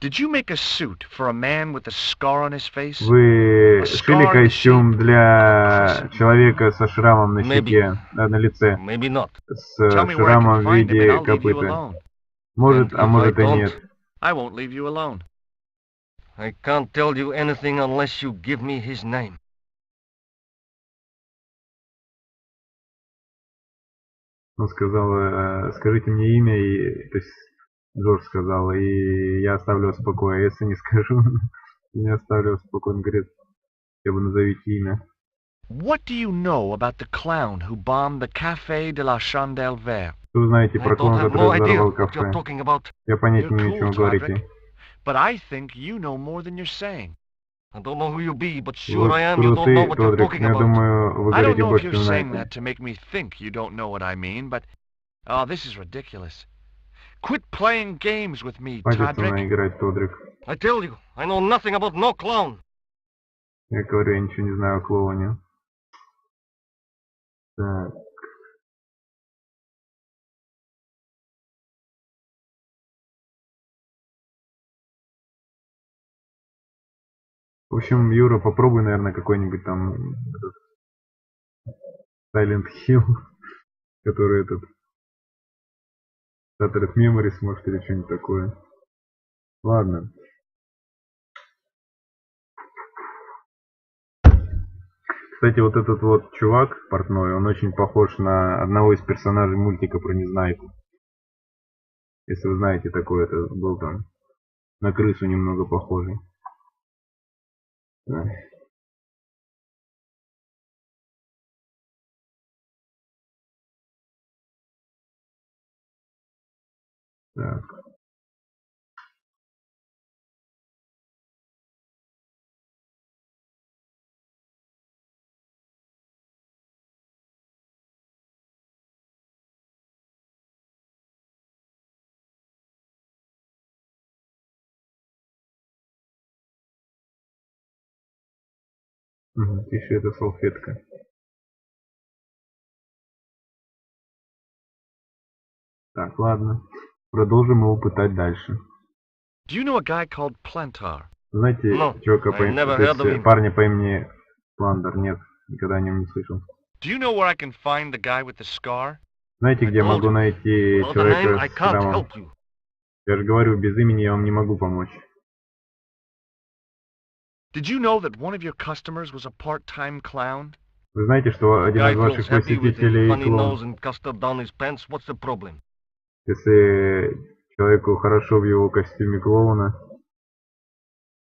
S3: Did you make a suit for a man with a scar on his face?
S1: Вы шили костюм для человека со шрамом на щеке, да, на лице,
S2: Maybe not.
S1: с
S3: Tell me where I
S1: шрамом
S3: can
S1: в
S3: find him and
S1: виде
S3: I'll leave you
S1: копыта.
S3: alone.
S1: Может,
S2: And
S1: а
S2: if
S1: может
S2: I
S1: и
S2: don't?
S1: нет.
S3: I won't leave you alone.
S2: I can't tell you anything unless you give me his name.
S1: Он сказал, скажите мне имя, и, то есть Джордж сказал, и я оставлю вас в покое. А если не скажу, не оставлю вас в покое. Он говорит, хотя бы назовите имя.
S3: What do you know about the clown who bombed the Café de la Chandelle Verte?
S1: Что вы знаете
S2: I
S1: про
S2: don't
S1: клоуна,
S2: have
S1: который
S2: no idea
S1: взорвал
S2: what you're
S1: кафе?
S2: talking about.
S1: Я понятия не
S3: You're
S1: имею, о чем
S3: cool,
S1: вы говорите.
S3: But I think you know more than you're saying.
S2: I don't know who you be, but sure
S1: Вот
S2: I am. You don't know
S1: крутый,
S2: what you're
S1: Тодрик,
S2: talking
S1: но я
S2: about.
S1: думаю, вы
S3: I don't
S1: говорите
S3: know if
S1: больше,
S3: you're
S1: чем
S3: saying
S1: знаете.
S3: that to make me think you don't know what I mean, but... Oh, this is ridiculous. Quit playing games with me,
S1: Хватит со мной
S3: Todrick.
S1: играть, Тодрик.
S2: I tell you, I know nothing about no clown.
S1: Я говорю, я ничего не знаю о клоуне. Так. В общем, Юра, попробуй, наверное, какой-нибудь там этот Silent Hill, который этот Shattered Memories, может, или что-нибудь такое. Ладно. Кстати, вот этот вот чувак, портной, он очень похож на одного из персонажей мультика про Незнайку. Если вы знаете такой, это был там на крысу немного похожий. Да. Так. Угу, пиши, это салфетка. Так, ладно. Продолжим его пытать дальше.
S3: Do you know a guy called Plantar?
S1: Знаете,
S2: No,
S1: чувака
S2: I
S1: по имени,
S2: never
S1: то
S2: heard of
S1: есть
S2: him.
S1: парня по имени Пландер? Нет, никогда о нем не слышал.
S3: Do you know where I can find the guy with the scar?
S1: Знаете,
S2: I
S1: где
S2: told
S1: могу
S2: you.
S1: найти
S2: Without a name,
S1: человека
S2: I
S1: с
S2: can't
S1: шрамом?
S2: help you.
S1: Я же говорю, без имени я вам не могу помочь.
S3: Did you know that one of your customers was a part-time clown?
S1: Вы знаете, что один
S2: Guy
S1: из
S2: feels
S1: ваших
S2: happy with his
S1: посетителей
S2: funny
S1: клоун?
S2: nose and custard down his pants. What's the problem?
S1: Если человеку хорошо в его костюме клоуна,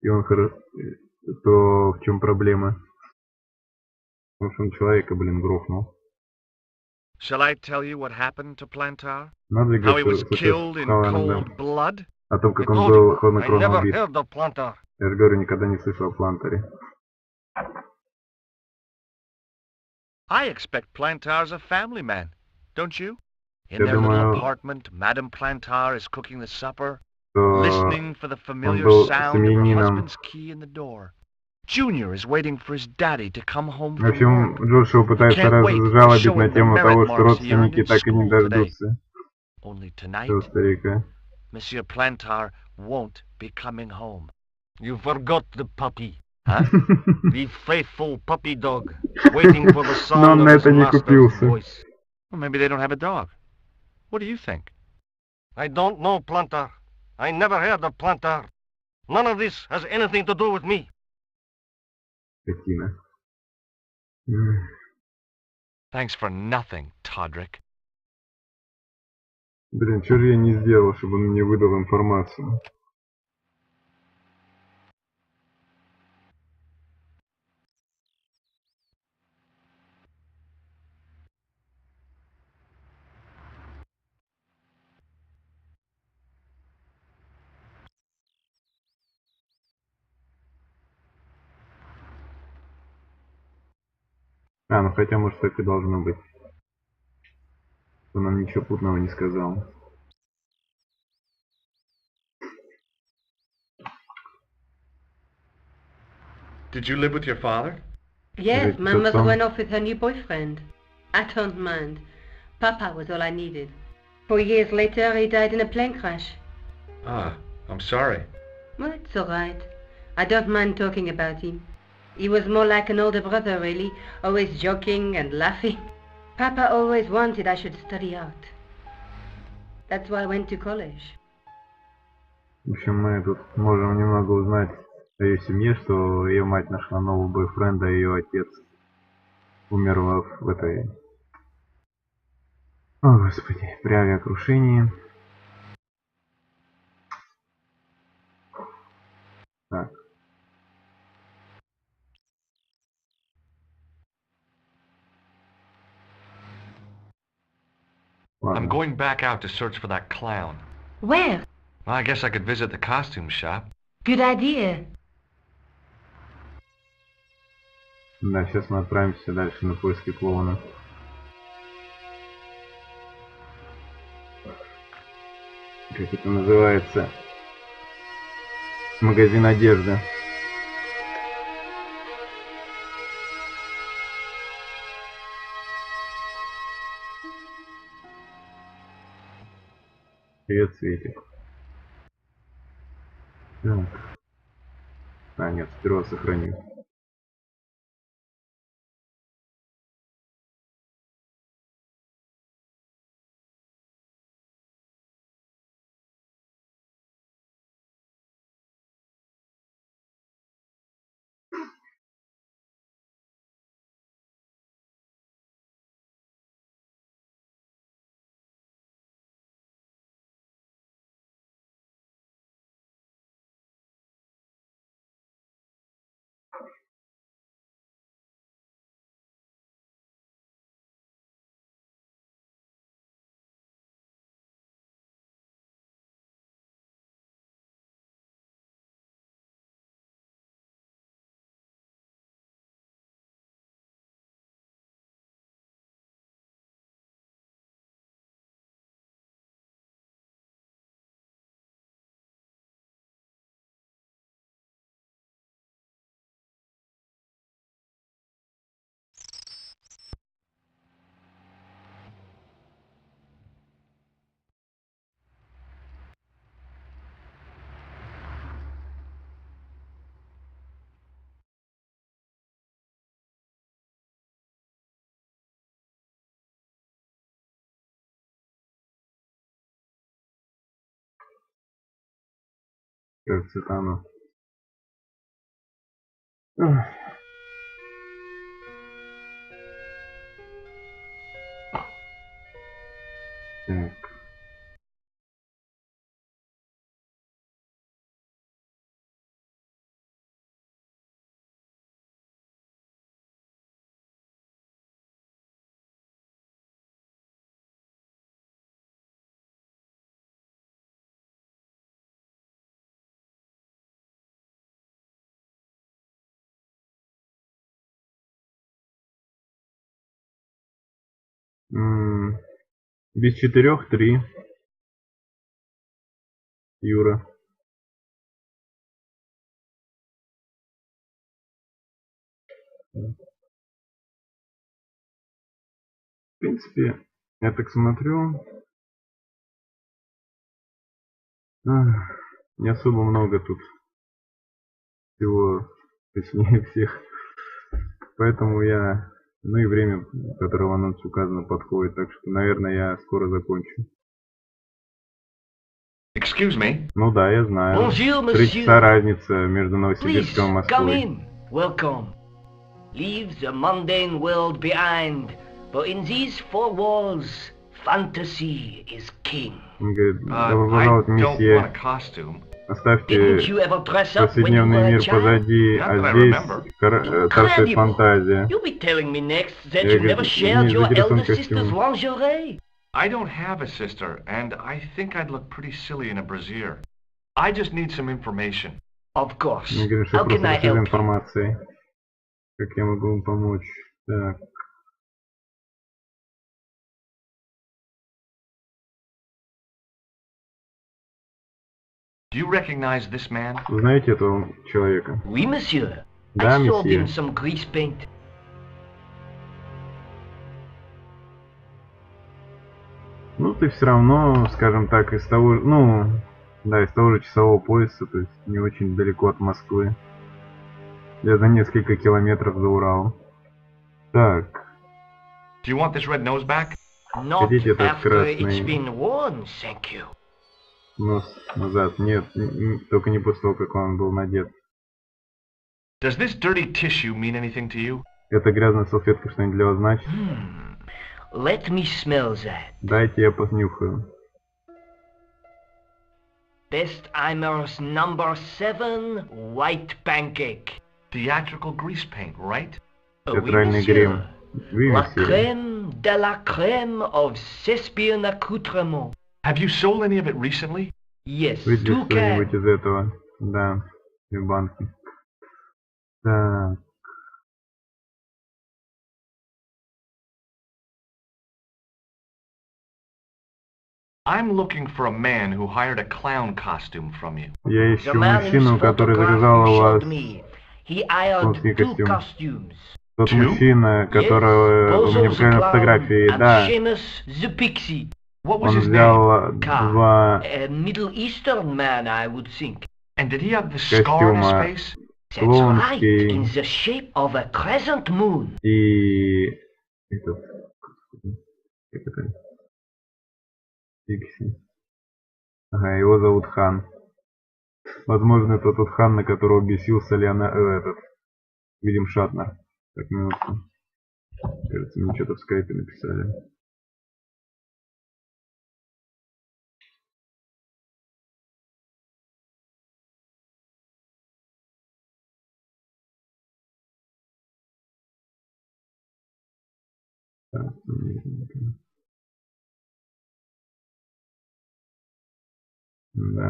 S1: и он то в чем проблема? Потому что он человека, блин, грохнул.
S3: Shall I tell you what happened to Plantar?
S1: Надо
S3: How he
S1: говорить,
S3: was
S1: что
S3: killed in cold blood?
S1: о том,
S2: I
S1: как он
S2: told
S1: был
S2: you, I
S1: хладнокровно
S2: never
S1: убит.
S2: heard of Plantar.
S1: Я же говорю, никогда не слышал о Плантере.
S3: I expect Plantar's a family man, don't you? In
S1: Я
S3: their little
S1: думаю,
S3: apartment, Madame Plantar is cooking the supper.
S1: что
S3: listening for the
S1: он
S3: familiar
S1: был
S3: sound of her
S1: семьянином.
S3: husband's key in the door. Junior is waiting for his daddy to come home
S1: В
S3: from
S1: общем,
S3: work.
S1: Джошуа
S3: He
S1: пытается
S3: can't wait to
S1: разжалобить
S3: show
S1: на
S3: him the
S1: тему
S3: merit
S1: того, что
S3: marks he earned
S1: родственники
S3: in
S1: так и не
S3: school today.
S1: дождутся
S3: Only
S1: этого
S3: tonight,
S1: старика.
S3: Monsieur Plantar won't be coming home.
S2: You forgot the puppy.
S3: Huh?
S2: The faithful puppy dog, waiting for the
S1: Но
S2: sound
S1: он
S2: of
S1: на
S2: his
S1: это не
S2: master's
S1: купился.
S2: voice.
S3: Well, maybe they don't have a dog. What do you think?
S2: I don't know, Plantar. I never heard of Plantar. None of this has anything to do with me.
S1: Скотина.
S3: Thanks for nothing, Todrick.
S1: Блин, что же я не сделал, чтобы он мне выдал информацию? Ну хотя, может, так и должно быть. Он нам ничего путного не сказал.
S5: Did you live with your father?
S7: Yes,
S1: Is it
S7: my
S1: just
S7: mother
S1: some-
S7: went off with her new boyfriend. I don't mind. Papa was all I needed. 4 years later, he died in a plane crash.
S5: Ah, I'm sorry.
S7: Well, it's all right. I don't mind talking about him. He was more like an older brother, really, always joking and laughing. Papa always wanted I should study art. That's why I went to college.
S1: В общем, мы тут можем немного узнать о ее семье, что ее мать нашла нового бойфренда, а ее отец умер в этой... О, господи, при авиакрушении. Так.
S3: I'm
S1: Ладно.
S3: going back out to search for that clown.
S7: Where?
S3: Well, I guess I could visit the costume shop.
S7: Good idea.
S1: Да, сейчас мы отправимся дальше на поиски клоуна. Как это называется? Магазин одежды. Привет, Светик. Так. А, нет, сперва сохраню. Кажется, там... Ах. Так. Без 4 3. Юра. В принципе, я так смотрю, не особо много тут всего, точнее всех. Поэтому я, ну и время, которое в анонсе указано, подходит. Так что, наверное, я скоро закончу.
S5: Excuse me.
S1: Ну да, я знаю.
S2: Bonjour,
S1: 3
S2: monsieur.
S1: часа разница между
S2: Please,
S1: Новосибирском и
S2: come
S1: Москвой.
S2: in. Welcome. Leave the mundane world behind, but in these four walls, fantasy is king.
S1: Он говорит, добро
S5: I
S1: пожаловать,
S5: don't want a
S1: месье.
S5: costume.
S1: Оставьте
S2: Didn't you ever dress up when you
S1: повседневный
S2: were a
S1: мир
S2: child?
S1: позади,
S5: Not
S1: а
S5: that I
S1: здесь
S5: remember.
S1: царствует
S2: Incredible.
S1: фантазия.
S2: You'll be telling me next that
S1: Я
S2: you
S1: говорю,
S2: never shared
S1: не
S2: your
S1: заинтересован
S2: elder sister's
S1: костюмом.
S2: lingerie.
S5: I don't have a sister, and I think I'd look pretty silly in a brassiere. I just need some information.
S2: Of course.
S1: Мне говорят, что
S2: How
S1: просто
S2: can I
S1: пришли за
S2: help you?
S1: информацией. Как я могу вам помочь? Так.
S5: Do you recognize this man?
S1: Вы знаете этого человека?
S2: Oui, monsieur.
S1: Да,
S2: I sold
S1: месье.
S2: him some grease paint.
S1: Ну, ты все равно, скажем так, из того, ну, да, из того же часового пояса, то есть не очень далеко от Москвы. Я за несколько километров за Уралом. Так,
S5: Do you want this red nose back?
S2: Not
S1: Хотите этот
S2: after it's
S1: красный
S2: been worn, thank you.
S1: нос назад. Нет, только не после того, как он был надет.
S5: Does this dirty tissue mean anything to you?
S1: Эта грязная салфетка что-нибудь для вас значит?
S2: Let me smell that.
S1: Дайте я понюхаю.
S2: Bestheimer's number 7 white pancake.
S5: Theatrical grease paint, right?
S2: Oui,
S1: Театральный
S2: monsieur.
S1: грим. Oui,
S2: La
S1: monsieur.
S2: crème de la crème of Thespian accoutrement.
S5: Have you sold any of it recently?
S2: Yes,
S1: Выйди
S2: 2
S1: что-нибудь
S2: cans.
S1: из этого. Да, и банки. Так.
S5: I'm looking for a man who hired a clown costume from you.
S1: Я
S2: The
S1: ищу
S2: man whose
S1: мужчину, который
S2: photograph
S1: заказал
S2: you
S1: у вас
S2: showed me. He hired
S1: конский
S2: 2
S1: костюм.
S2: costumes.
S1: Тот
S5: Two?
S1: мужчина, которого у
S2: Bozo
S1: меня
S2: the
S1: показали на
S2: clown
S1: фотографии,
S2: and
S1: да,
S2: Seamus the pixie.
S5: What was
S1: он
S5: his name?
S1: взял
S2: Car.
S1: два
S2: A Middle Eastern man, I would think.
S5: And did he have the scar on his
S1: Костюма.
S5: face?
S2: That's right,
S1: Клоунский.
S2: in the shape of a crescent moon.
S1: И этот, господи, как это? Пикси. Ага, его зовут Хан. Возможно, это тот Хан, на которого бесился этот Вильям Шатнер. Так, минутку. Кажется, мне что-то в скайпе написали. Так, да.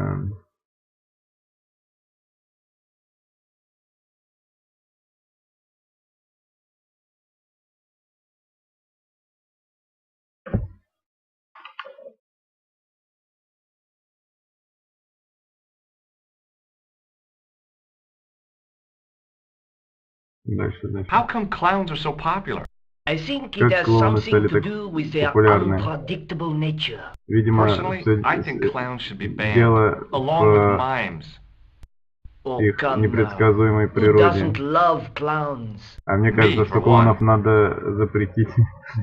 S1: Дальше, значит.
S5: How come clowns are so popular?
S2: I think it
S1: Как
S2: has
S1: клоуны
S2: something
S1: стали
S2: to
S1: так
S2: do with their
S1: популярны?
S2: unpredictable nature.
S1: Видимо,
S5: Personally, I think clowns should be banned,
S1: дело
S5: along with
S1: в
S5: mimes.
S2: Oh,
S1: их
S2: come now.
S1: непредсказуемой
S2: Who
S1: природе.
S2: doesn't love clowns?
S1: А мне
S5: Me,
S1: кажется, что
S5: for
S1: клоунов надо запретить,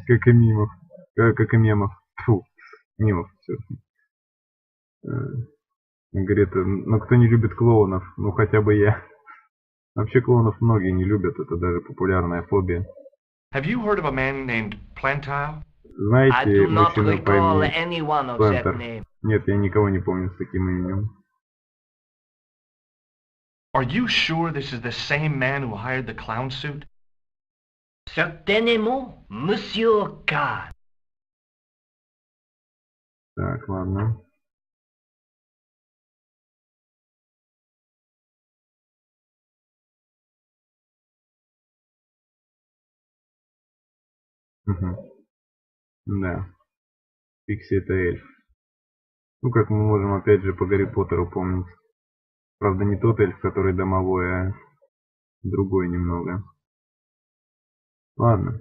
S1: как и мимов. Как и мемов. Фу, мимов, все. Говорит, ну кто не любит клоунов? Ну хотя бы я. Вообще клоунов многие не любят, это даже популярная фобия.
S5: Have you heard of a man named Plantile?
S2: I
S1: Знаете
S2: do not
S1: мужчину по
S2: recall
S1: имени
S2: anyone of that
S1: Плантер?
S2: name.
S1: Нет, я никого не помню с таким именем.
S5: Are you sure this is the same man who hired the clown suit?
S2: Certainement, Monsieur K.
S1: Так, ладно. Угу. Да. Пикси это эльф. Ну, как мы можем опять же по Гарри Поттеру помнить. Правда, не тот эльф, который домовой, а другой немного. Ладно.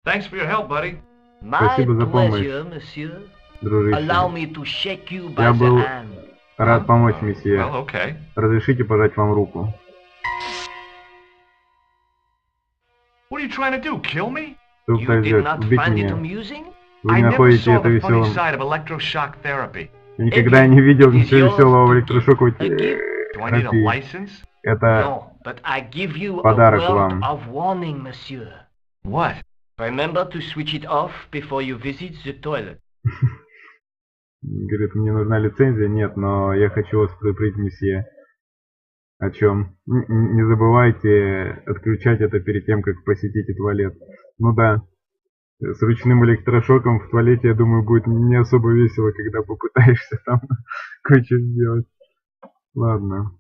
S3: Thanks for your help, buddy.
S2: My
S1: Спасибо за помощь,
S2: pleasure, monsieur.
S1: дружище.
S2: Allow me to shake you by
S1: Я
S2: the
S1: был
S2: hand.
S1: рад помочь, месье.
S3: Well, okay.
S1: Разрешите пожать вам руку.
S3: What are you trying to do, kill me?
S1: Что вы
S2: You
S1: пытаетесь
S2: did
S1: сделать?
S2: not
S1: Убить
S2: find it
S1: меня?
S2: amusing?
S1: Вы
S3: I
S1: не
S3: never
S1: находите
S3: saw
S1: это
S3: the funny
S1: веселым?
S3: side of electroshock therapy.
S1: Я никогда не видел ничего
S2: Is yours
S1: веселого в
S2: a
S1: электрошоковой
S2: gift? A gift?
S3: Do I need a
S1: терапии.
S3: license?
S1: Это
S2: No, but I give you a
S1: подарок
S2: word
S1: вам.
S2: of warning, monsieur.
S3: What?
S2: Remember to switch it off before you visit the toilet.
S1: Говорит, мне нужна лицензия. Нет, но я хочу вас предупредить, месье. О чем? Не забывайте отключать это перед тем, как посетите туалет. Ну да, с ручным электрошоком в туалете, я думаю, будет не особо весело, когда попытаешься там кое-что сделать. Ладно.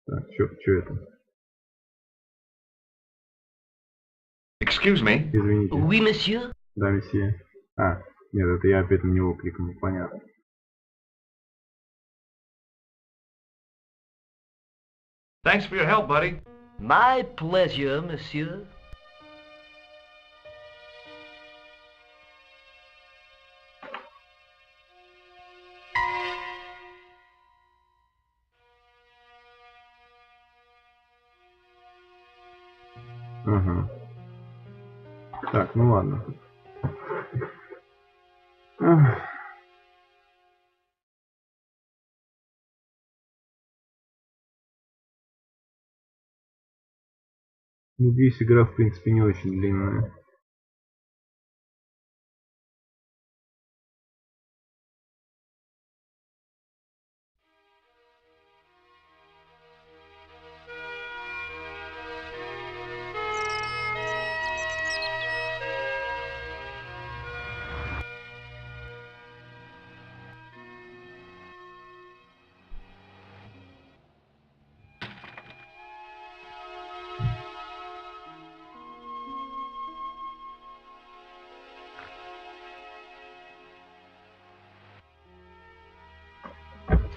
S1: Так, что это?
S3: Excuse me.
S1: Извините.
S2: Oui, monsieur.
S1: Да, месье. А, нет, это я опять на него кликнул, понятно.
S3: Thanks for your help, buddy.
S2: My pleasure, monsieur.
S1: Ага. Так, ну ладно. Ах. Надеюсь, игра в принципе не очень длинная.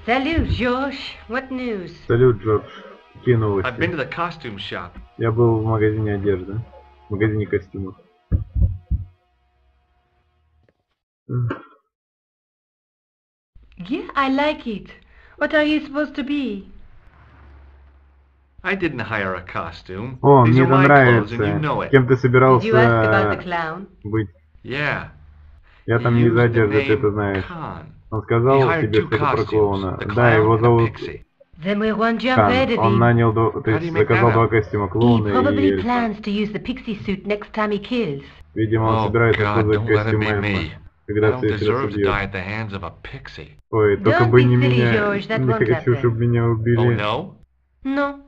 S7: Salut, George. What news?
S1: Салют, Джордж. Какие
S3: I've been
S1: новости?
S3: to the costume shop.
S1: Я был в магазине одежды. В магазине костюмов.
S7: Yeah, I like it. What are you supposed to be?
S3: I didn't hire a costume.
S1: О,
S3: These
S1: мне
S3: are
S1: это
S3: my clothes, and you
S1: нравится.
S3: know it.
S1: Кем ты
S7: Did you ask about the
S1: собирался
S7: clown?
S1: быть?
S3: Yeah.
S1: Я
S3: He
S1: там не
S3: used
S1: за
S3: the
S1: одеждой, ты это
S3: name
S1: знаешь.
S3: Khan.
S1: Он
S3: He
S1: сказал
S3: hired
S1: тебе
S3: two
S1: что-то про
S3: costumes,
S1: клоуна.
S3: the
S1: Да, его
S3: clown and a
S1: зовут
S3: pixie.
S7: Then we're one jump
S1: Хан.
S7: ahead of
S1: Он
S7: him.
S1: нанял, то
S3: How do
S1: есть
S3: you make
S1: заказал
S3: that
S1: два
S3: out?
S1: костюма
S7: He
S1: клоуна и
S7: probably
S1: эльфа.
S7: plans to use the pixie suit next time he kills.
S1: Видимо, он
S3: Oh
S1: собирается
S3: God,
S1: создать
S3: don't let it
S1: костюм
S3: be
S1: эльфа,
S3: me. I
S1: когда в
S3: don't
S1: следующий раз
S3: deserve to die
S1: убьет.
S3: at the hands of a pixie.
S1: Ой, только
S7: Don't
S1: бы
S7: be
S1: не
S7: silly,
S1: меня.
S7: George, that
S1: Не
S7: won't
S1: хочу,
S7: happen.
S1: чтобы меня
S3: Oh
S1: убили.
S3: no?
S7: No,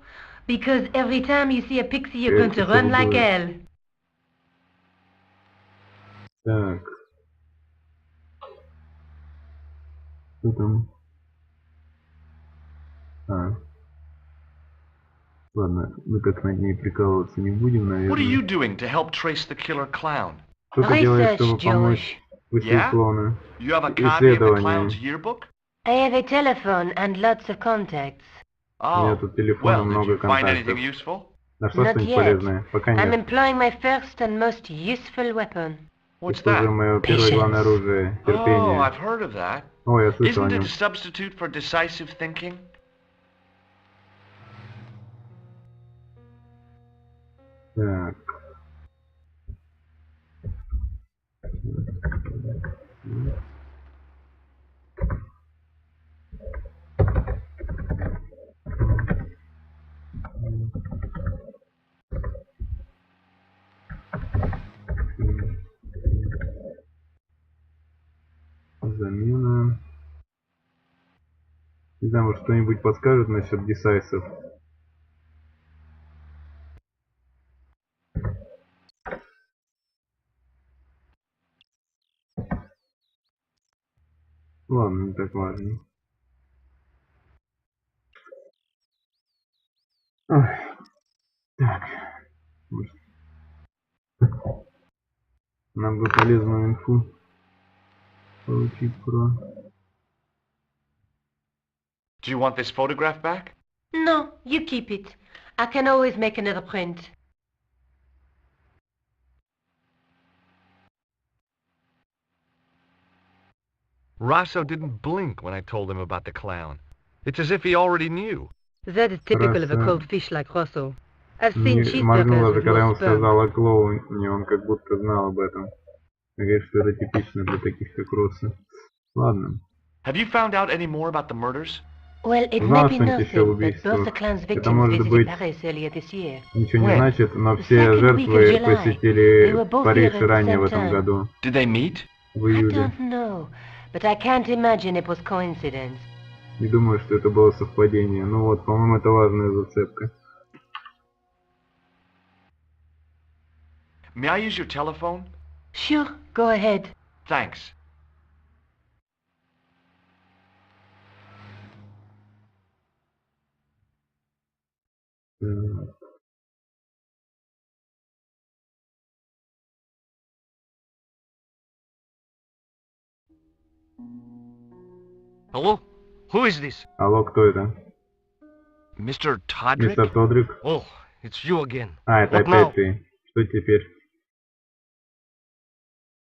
S7: because every time you see a pixie, you're
S1: Yeah,
S7: going to
S1: it's
S7: run
S1: all
S7: like
S1: good.
S7: hell.
S1: Так. Что там? А. Ладно, мы так над ней прикалываться не будем,
S3: What are you
S1: наверное.
S3: doing to help trace the killer clown?
S1: Что ты делаешь, чтобы
S7: Research,
S1: помочь выследить
S3: Yeah?
S1: клоуна?
S3: You have a copy of the
S1: Исследование.
S3: clown's yearbook?
S7: I have a telephone and lots of contacts.
S1: У меня
S3: Oh,
S1: тут телефон и
S3: well, did
S1: много
S3: you find anything
S1: контактов.
S3: useful?
S1: Нашла
S7: Not
S1: что-нибудь
S7: yet.
S1: полезное? Пока
S7: I'm
S1: нет.
S7: employing my first and most useful weapon.
S3: What's
S1: Используем
S3: that?
S1: мое первое главное оружие.
S3: Oh,
S1: Терпение.
S3: I've heard of that.
S1: О, я слышал о
S3: Isn't it
S1: нем.
S3: a substitute for decisive thinking?
S1: Так. Замена. Не знаю, может кто-нибудь подскажет насчет десайсов. ладно, не так важно. Ой, так. Может, нам бы полезную инфу получить про...
S3: Do you want this photograph back?
S7: No, you keep it. I can always make another print.
S3: Rosso didn't blink when I told him about the clown. It's as if he already knew.
S7: That is typical of a
S1: Rosso
S7: cold fish like Rosso. I've
S1: не
S7: seen
S1: моргнула
S7: cheeseburgers
S1: же,
S7: with
S1: когда
S7: more
S1: ему
S7: sperm.
S1: сказала клоуне, он как будто знал об этом. Говорит, что это типично для таких, как Росса. Ладно.
S3: Have you found out any more about the murders?
S7: Well, it may
S1: Узнал
S7: be
S1: что-нибудь еще об
S7: nothing, but both the
S1: убийствах?
S7: clan's
S1: Это
S7: victims
S1: может
S7: visited
S1: быть
S7: Paris earlier this year.
S1: ничего не
S3: When?
S1: значит, но
S7: The
S1: все
S7: second week of
S1: жертвы
S7: July. They
S1: посетили
S7: were both
S1: Париж
S7: here at the
S1: ранее в
S7: same
S1: этом
S7: time.
S1: году,
S3: Did they meet?
S1: в
S7: I
S1: июле.
S7: don't know, but I can't imagine it was coincidence.
S1: Не думаю, что это было совпадение. Ну вот, по-моему, это важная зацепка.
S3: May I use your telephone?
S7: Sure, go ahead.
S3: Thanks.
S1: Так.
S8: Hello? Who is this?
S1: Алло, кто это?
S8: Mr. Todrick?
S1: Мистер Тодрик?
S8: Oh, it's you again.
S1: А, это
S8: What
S1: опять
S8: now?
S1: ты. Что теперь?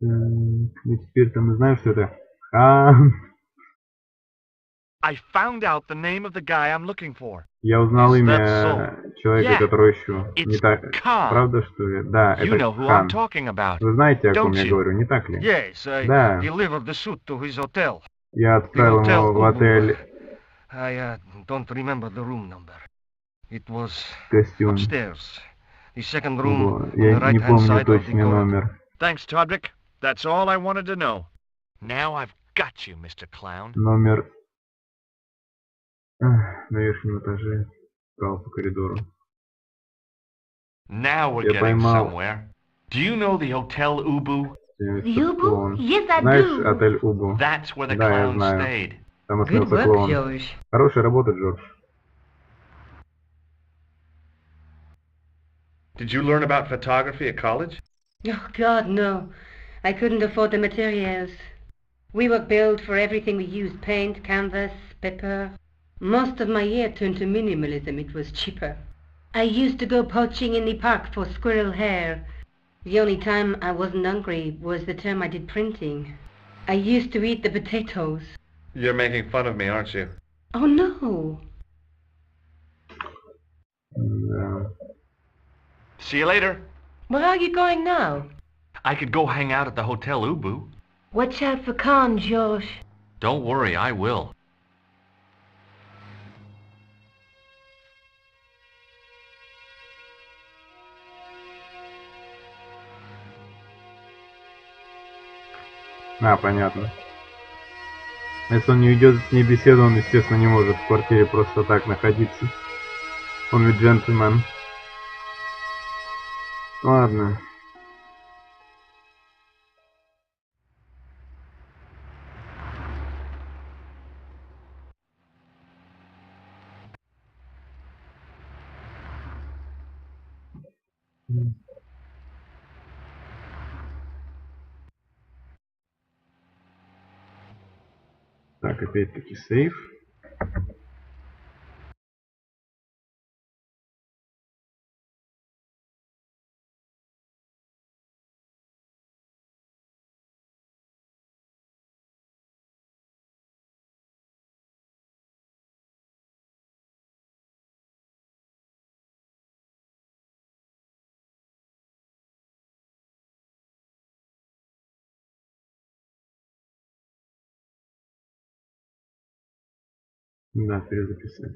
S1: Ну теперь-то мы знаем, что это
S3: I found out the name of the guy I'm looking for.
S1: Я узнал
S8: Is
S1: имя
S8: that so?
S1: человека,
S3: Yeah,
S1: которого ищу.
S3: it's
S1: Не так?
S3: Khan.
S1: Правда, что ли? Да,
S3: You
S1: это
S3: know who
S1: Хан.
S3: I'm talking about.
S1: Вы знаете, о ком
S3: Don't
S1: я
S3: you?
S1: говорю, не так ли?
S8: Yes, I
S1: Да.
S8: delivered the suit to his hotel.
S1: Я отправил
S8: The hotel
S1: его в отель
S8: I don't remember the room number. It was
S1: костюм.
S8: upstairs. The second room
S1: Вот.
S8: on the
S1: Я не
S8: right-hand
S1: помню
S8: side of the
S1: точный
S8: corridor.
S1: номер.
S3: Thanks, Todrick. That's all I wanted to know. Now I've got you, Mr. Clown.
S1: Номер на верхнем этаже. Справа по коридору.
S3: Now we're
S1: Я
S3: getting
S1: поймал.
S3: somewhere. Do you know the Hotel Ubu?
S6: Yubu? Yes, I
S1: Знаешь
S6: do.
S1: отель Убу?
S3: That's where the
S1: Да, я
S3: clown
S1: знаю.
S3: stayed.
S1: Там
S7: Good
S1: остался
S7: work,
S1: клоун.
S7: George.
S1: Хорошая работа, Джордж.
S5: Did you learn about photography at college?
S7: Oh, God, no. I couldn't afford the materials. We were billed for everything we used. Paint, canvas, paper. Most of my year turned to minimalism. It was cheaper. I used to go poaching in the park for squirrel hair. The only time I wasn't hungry was the term I did printing. I used to eat the potatoes.
S5: You're making fun of me, aren't you?
S7: Oh, no.
S1: Да.
S3: See you later.
S7: Where are you going now?
S3: I could go hang out at the Hotel Ubu.
S6: Watch out for Khan, Josh.
S3: Don't worry, I will.
S1: А, понятно. Если он не ведет с ней беседу, он, естественно, не может в квартире просто так находиться. Он ведь джентльмен. Ладно. Так, опять-таки сейф. Да, перезаписать.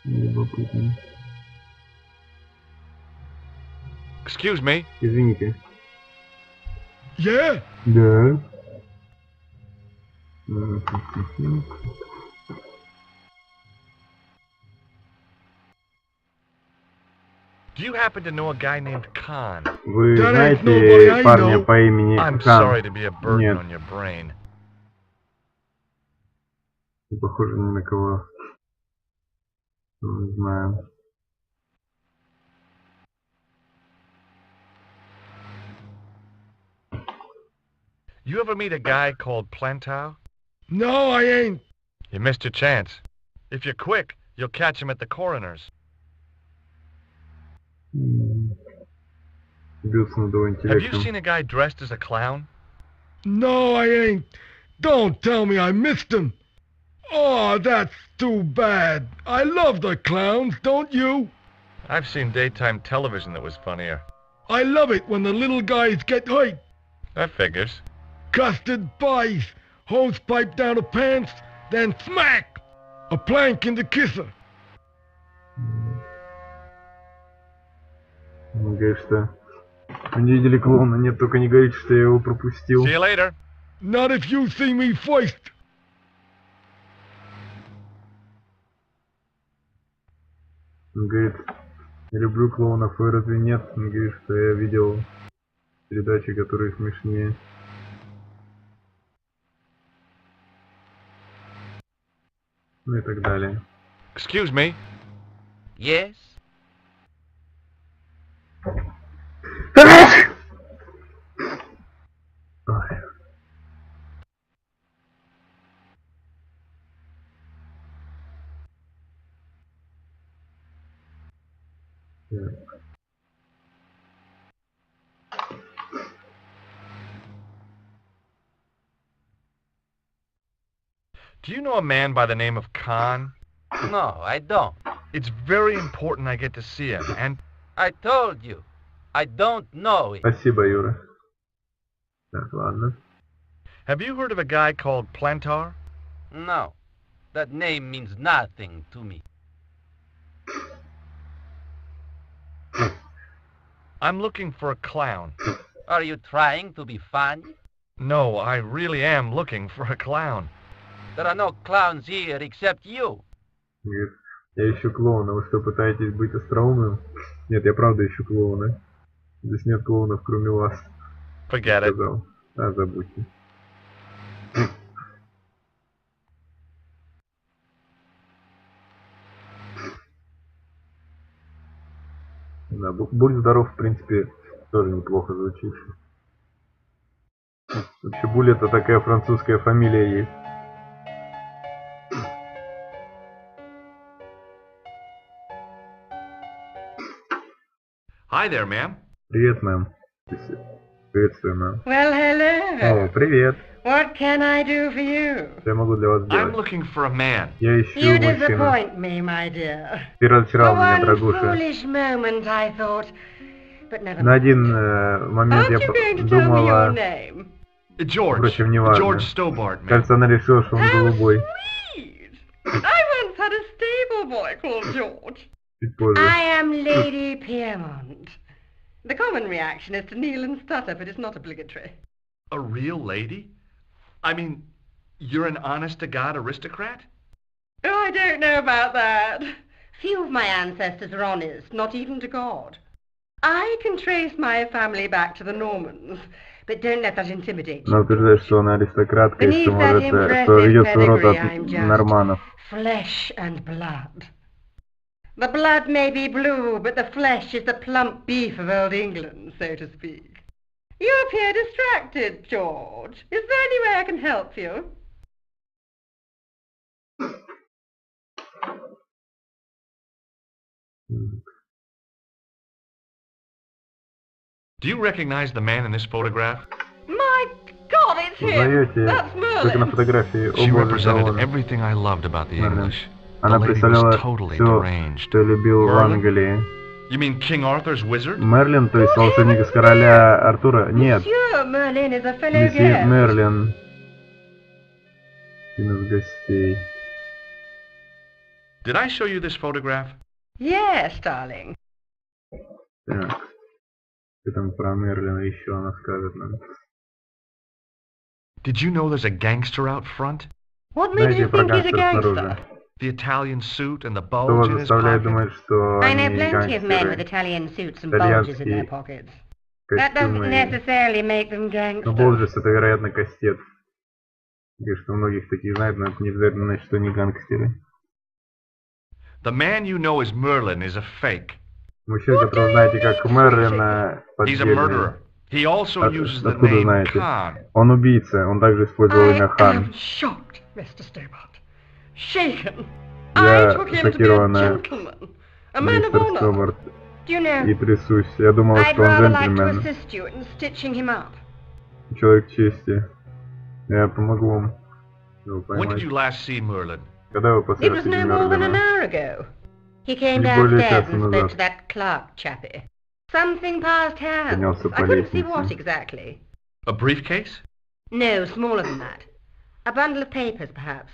S1: Любопытно.
S3: Excuse me.
S1: Извините.
S9: Yeah?
S1: Да.
S3: Do you happen to know a guy named Khan?
S1: Вы
S9: That ain't
S1: знаете
S9: nobody I
S1: парня
S9: know.
S1: по имени
S3: I'm
S1: Хан?
S3: sorry to be a burden
S1: Нет,
S3: on your brain.
S1: не похоже ни на кого. Не знаю.
S3: You ever meet a guy called Plantow?
S9: No, I ain't.
S3: You missed your chance. If you're quick, you'll catch him at the coroner's.
S1: Бился над его
S3: Have you
S1: интеллектом.
S3: seen a guy dressed as a clown?
S9: No, I ain't. Don't tell me I missed him. Oh, that's too bad. I love the clowns, don't you?
S3: I've seen daytime television that was funnier.
S9: I love it when the little guys get hurt.
S3: That figures.
S9: Custard pies, hose pipe down the pants, then smack! A plank in the kisser.
S1: Он говорит, что они видели клоуна. Нет, только не говорите, что я его пропустил.
S3: See you later.
S9: Not if you see me first.
S1: Он говорит, я люблю клоунов, вы разве нет? Он говорит, что я видел передачи, которые смешнее. Ну и так далее.
S3: Excuse me.
S2: Yes?
S1: Ой. Так.
S3: Do you know a man by the name of Khan?
S2: No, I don't.
S3: It's very important I get to see him, and
S2: I told you. I don't know it.
S1: Спасибо, Юра. Так, ладно.
S3: have you heard of a guy called Plantar?
S2: No. That name means nothing to me.
S3: I'm looking for a clown.
S2: Are you trying to be funny?
S3: No, I really am looking for a clown.
S2: There are no clowns here except you.
S1: Говорит, я ищу клоуна. Вы что, пытаетесь быть остроумным? Нет, я правда ищу клоуна. Здесь нет клоунов, кроме вас.
S3: Forget it.
S1: Сказал. А, забудьте. Да, будь здоров, в принципе, тоже неплохо звучит. Вообще, Буль — это такая французская фамилия есть.
S3: Hi there, ma'am.
S1: Привет, мэм. Приветствую, мэм.
S7: Well, hello.
S1: О, привет.
S7: What can I do for you?
S1: Что я могу для вас
S3: I'm
S1: сделать?
S3: looking for a man.
S1: Я ищу
S7: You
S1: мужчину.
S7: disappoint me, my dear.
S1: Ты разочаровал
S7: For
S1: меня,
S7: one
S1: дорогуша.
S7: foolish moment, I thought, but never
S1: На
S7: mind.
S1: один момент я
S7: Aren't you going to tell me your
S1: думала...
S7: name?
S3: George.
S1: Впрочем, неважно.
S3: George Stobart, ma'am.
S1: Кажется, она решила, что он
S7: How
S1: голубой.
S7: sweet! I once had a stable boy called George.
S1: Чуть позже.
S7: I am Lady Piermont. The common reaction is to kneel and stutter, but it's not obligatory.
S3: A real lady? I mean, you're an honest-to-God aristocrat?
S7: Oh, I don't know about that. Few of my ancestors are honest, not even to God. I can trace my family back to the Normans, but don't let that intimidate
S1: Она
S7: you.
S1: утверждает, что она аристократка, и
S7: Beneath
S1: что,
S7: that
S1: может, что
S7: impressive
S1: ведет свой род
S7: pedigree,
S1: от
S7: I'm just
S1: норманов.
S7: flesh and blood. The blood may be blue, but the flesh is the plump beef of old England, so to speak. You appear distracted, George. Is there any way I can help you?
S3: Do you recognize the man in this photograph?
S7: My God, it's him!
S1: Узнаете,
S7: That's
S1: только на
S7: Merlin!
S1: фотографии, о
S3: She
S1: боже, да
S3: represented
S1: он.
S3: everything I loved about the
S1: Merlin.
S3: English. The
S1: Она
S3: lady
S1: представляла
S3: was totally
S1: все,
S3: deranged.
S1: что я любил в
S3: Merlin?
S1: Англии.
S3: You mean King Arthur's wizard?
S1: Мерлин, то есть волшебник из короля Артура? Нет,
S7: Monsieur Merlin is a fellow
S1: месье
S7: guest.
S1: Мерлин. Один из гостей.
S3: Did I show you this photograph?
S7: Yes, darling.
S1: Так. Что там про Мерлина еще она скажет нам?
S3: Did you know there's a gangster out front?
S7: What made you think he's a gangster?
S1: снаружи.
S3: The Italian suit and the
S1: Что
S3: bulge
S1: вас
S3: in his
S1: заставляет
S3: pocket?
S1: думать, что
S7: I know
S1: они
S7: plenty of men with
S1: гангстеры?
S7: Italian suits and bulges in their pockets. That doesn't
S1: Костюмы.
S7: necessarily make them
S1: Но
S7: gangsters.
S1: Болджес это, вероятно, кастет. И что многих таких знают, но это не обязательно значит, что они гангстеры.
S3: The man you know as Merlin is a fake.
S1: Мужчина, которого знаете как Мерлина,
S3: He's a
S1: поддельный.
S3: murderer. He also uses the
S1: Откуда
S3: name
S1: знаете?
S3: Khan.
S1: Он убийца, он также использовал
S7: I
S1: имя Хан.
S7: am shocked, Mr. Stobart. Shaken. I
S1: Я
S7: took him to be a
S1: шокирована,
S7: gentleman, a man of
S1: мистер
S7: honor.
S1: Стобарт,
S7: Do you know,
S1: и трясусь. Я думала,
S7: I'd
S1: что он
S7: rather like to
S1: джентльмен,
S7: assist you in stitching him up.
S1: человек чести. Я помогу вам его
S3: When did
S1: поймать.
S3: you last see Merlin?
S1: Когда вы
S7: It
S1: последний
S7: was
S1: раз
S7: no
S1: видели
S7: more than an
S1: Мерлина?
S7: hour ago. He came
S1: Не более
S7: downstairs
S1: часа
S7: and spoke
S1: назад.
S7: to that Clark chappie. Something passed hands.
S1: Поднялся по
S7: I couldn't see
S1: лестнице.
S7: what exactly.
S3: A briefcase?
S7: No, smaller than that. A bundle of papers, perhaps.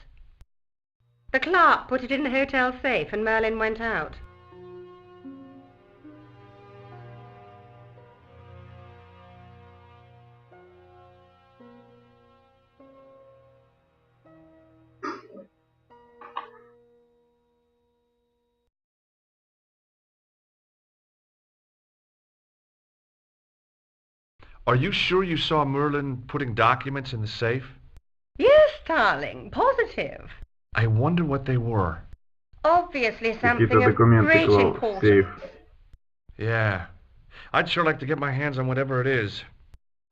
S7: The clerk put it in the hotel safe and Merlin went out.
S3: Are you sure you saw Merlin putting documents in the safe?
S7: Yes, darling, positive.
S3: I wonder what they were.
S7: Obviously something
S1: Какие-то
S7: of
S1: документы
S7: great
S1: клал в
S7: importance.
S1: сейф.
S3: Yeah. I'd sure like to get my hands on whatever it is.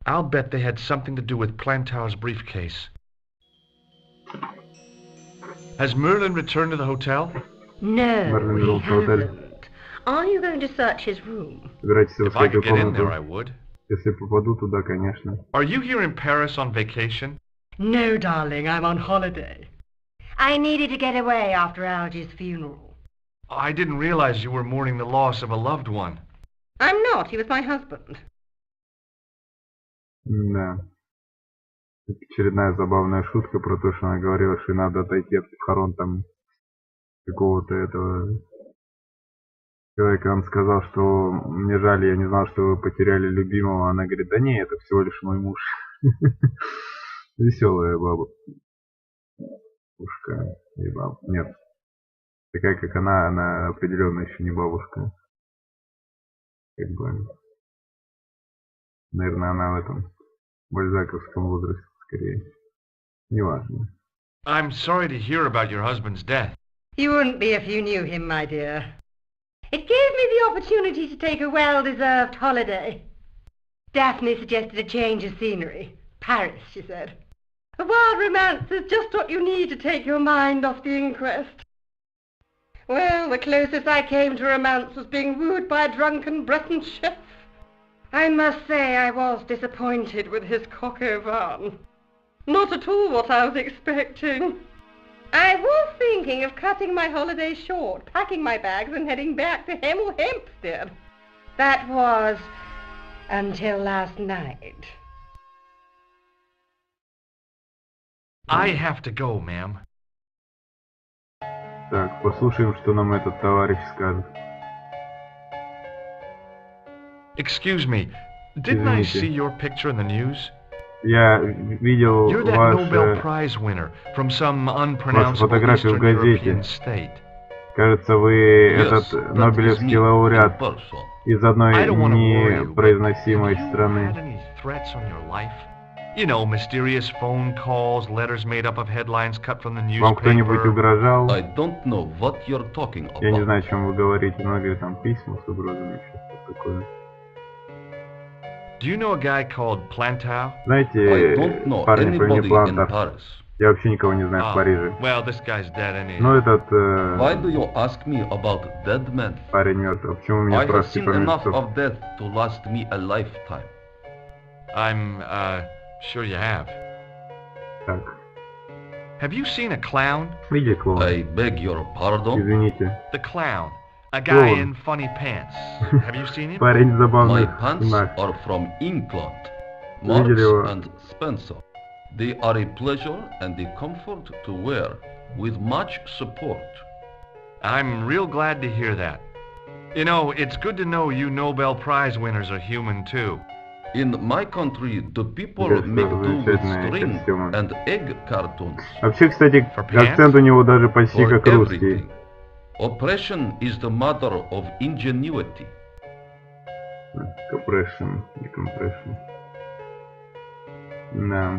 S3: I'll bet they had something to do with Plantow's briefcase. Has Merlin returned to the hotel?
S7: No,
S1: Merlin
S7: he
S1: вернулся в отель.
S7: hasn't. Are you going to search his room?
S1: Собираетесь
S3: If I
S1: обыскать
S3: could
S1: его
S3: get in there, I
S1: комнату?
S3: would.
S1: Если попаду туда, конечно.
S3: Are you here in Paris on vacation?
S7: No, darling, I'm on holiday. I needed to get away after Algy's funeral.
S3: I didn't realize you were mourning the loss of a loved one.
S7: I'm not, he was my husband.
S1: Да. Очередная забавная шутка про то, что она говорила, что ей надо отойти от похорон там какого-то этого человека. Он сказал, что мне жаль, я не знал, что вы потеряли любимого. Она говорит, да не, это всего лишь мой муж. Веселая баба. Бабушка и баба. Нет. Такая, как она определенно еще не бабушка. Как бы. Наверное, она в этом бальзаковском возрасте скорее. Неважно.
S3: I'm sorry to hear about your husband's death.
S7: You wouldn't be if you knew him, my dear. It gave me the opportunity to take a well-deserved holiday. Daphne suggested a change of scenery. Paris, she said. A wild romance is just what you need to take your mind off the inquest. Well, the closest I came to romance was being wooed by a drunken Breton chef. I must say I was disappointed with his coq au vin. Not at all what I was expecting. I was thinking of cutting my holiday short, packing my bags and heading back to Hemel Hempstead. That was until last night.
S3: I have to go, ma'am.
S1: Так, послушаем, что нам этот товарищ скажет.
S3: Excuse me, didn't I
S1: Извините.
S3: see your picture in the news?
S1: Я видел
S3: You're that Nobel Prize winner from some unpronounceable
S1: фотографию в
S3: Eastern
S1: газете.
S3: European state.
S1: Кажется, вы этот Нобелевский лауреат из одной
S3: I don't want to worry you, but
S1: непроизносимой
S3: have you had
S1: страны.
S3: any threats on your life? You know, mysterious phone calls, letters made up of headlines cut from the
S1: Вам кто-нибудь
S3: newspaper.
S1: угрожал?
S10: I don't know what you're talking
S1: Я не
S10: about.
S1: знаю, о чем вы говорите. Многие там письма с угрозами, что-то такое.
S3: Do you know a guy called Plantow?
S10: I
S1: Знаете,
S10: don't know
S1: парня по имени
S10: anybody in
S1: Плантер.
S10: Paris.
S1: Я вообще никого не знаю в Париже.
S3: Well, this guy's dead anyway.
S1: Но этот
S10: Why do you ask me about dead men?
S1: парень мертв. А почему вы меня
S10: I have
S1: спрашиваете
S10: seen
S1: про
S10: enough
S1: мертвецов?
S10: of death to last me a lifetime.
S3: I'm, sure you have.
S1: Так,
S3: Have you seen a clown?
S1: видите клоун?
S10: I beg your pardon.
S1: Извините.
S3: The clown. A guy
S1: Клоун.
S3: in funny pants. Have you seen him?
S1: Парень в
S10: My
S1: забавных
S10: pants
S1: штанах.
S10: are from England.
S1: Видели его?
S10: Marks and Spencer. They are a pleasure and a comfort to wear, with much support.
S3: I'm real glad to hear that. You know, it's good to know you Nobel Prize winners are human too.
S10: In my country, the people
S1: Да,
S10: make do with
S1: замечательные
S10: string
S1: костюмы.
S10: and egg cartoons.
S1: Вообще, кстати,
S3: For pants?
S1: акцент у него даже почти
S10: For
S1: как русский.
S10: everything. Oppression is the mother of ingenuity.
S1: Compression, decompression. Да.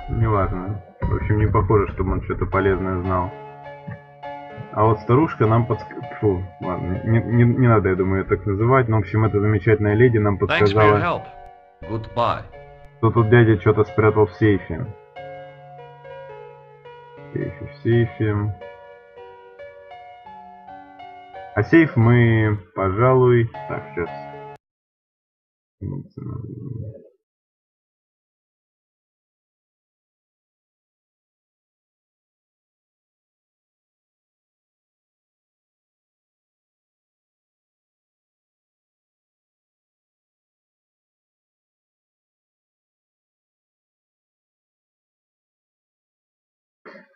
S1: Неважно. В общем, не похоже, чтобы он что-то полезное знал. А вот старушка нам Фу, ладно, не надо, я думаю, ее так называть. Но, в общем, эта замечательная леди нам
S3: Thanks for your
S1: подсказала,
S3: help.
S10: Goodbye.
S1: что тут дядя что-то спрятал в сейфе. В сейфе. А сейф мы, пожалуй... Так, сейчас.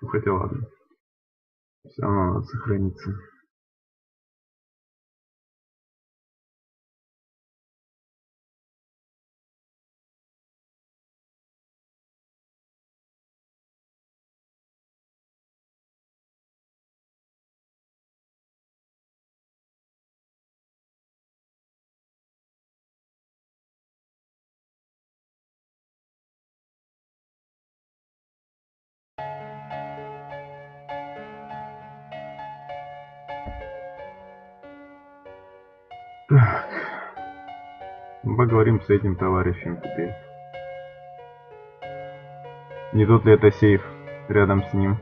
S1: Ну, хотя ладно. Все равно надо сохраниться. Так. Поговорим с этим товарищем теперь. Не тот ли это сейф рядом с ним?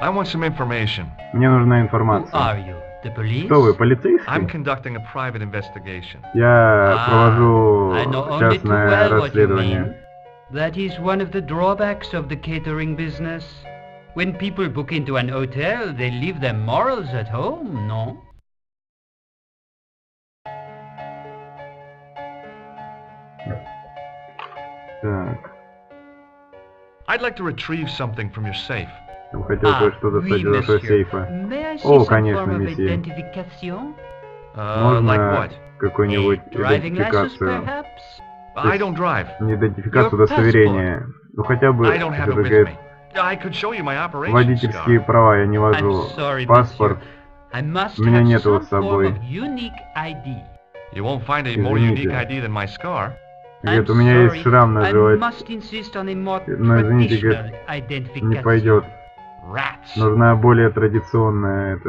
S3: I want some information.
S1: Мне нужна
S2: Who
S1: информация.
S2: are you? The police?
S1: Кто вы,
S3: I'm
S1: полицейский?
S3: conducting a private investigation.
S1: Я провожу
S2: I know only too
S1: частное
S2: well what you
S1: расследование.
S2: mean. That is one of the drawbacks of the catering business. When people book into an hotel, they leave their morals at home, no?
S1: Так,
S3: I'd like to retrieve something from your safe.
S1: я бы хотел кое-что достать из этого сейфа.
S2: May I see
S1: О,
S2: some
S1: конечно,
S2: form of
S1: месье.
S2: identification?
S3: Like
S1: Можно
S3: what?
S1: какую-нибудь
S2: A driving license,
S1: идентификацию?
S2: perhaps?
S3: I don't drive.
S1: Не идентификацию,
S2: Your
S1: удостоверение. Ну хотя бы
S3: I don't have it
S1: что-то
S3: with
S1: говорит.
S3: me. I could show you my operation
S1: Водительские
S3: scar.
S1: права я не вожу.
S2: I'm sorry,
S1: Паспорт.
S2: monsieur. I must
S1: У меня
S2: have
S1: нет его
S2: some
S1: с собой.
S2: form of unique ID.
S3: You won't find a more
S1: Извините.
S3: unique ID than my scar.
S1: Говорит,
S2: I'm
S1: у меня есть
S2: sorry,
S1: шрам на
S2: I
S1: животе.
S2: must insist on a more
S1: Но извините,
S2: traditional
S1: говорит, не
S2: identification.
S1: пойдет.
S2: Rats.
S1: Нужна более традиционная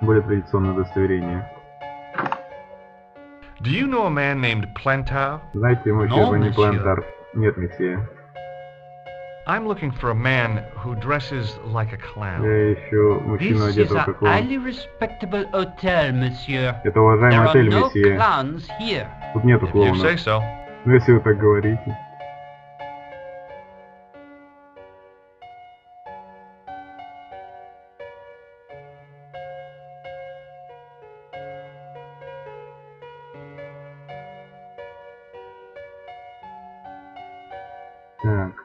S1: более традиционное удостоверение.
S3: Do you know a man named Plantar?
S1: Знаете, мой
S2: No,
S1: не
S2: monsieur.
S1: Плантар. Нет, месье.
S3: I'm looking for a man who dresses like a clown.
S1: Я ищу мужчину,
S2: This is
S1: одетого
S2: a
S1: как он.
S2: highly respectable hotel, monsieur.
S1: Это
S2: There
S1: уважаемый
S2: are
S1: отель,
S2: no
S1: месье.
S2: clowns here.
S1: Тут нету
S3: If you say
S1: клоунов.
S3: so.
S1: Ну, если вы так говорите. Так.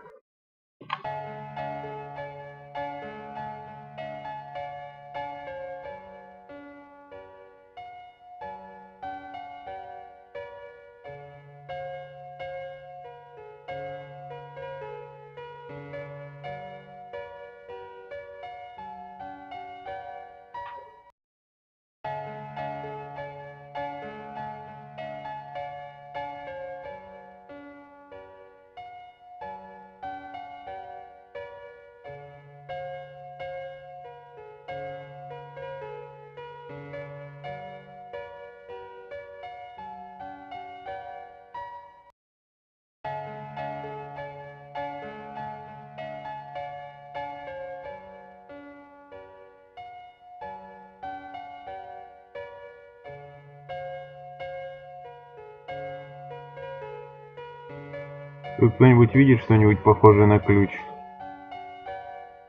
S1: Тут кто-нибудь видит что-нибудь похожее на ключ?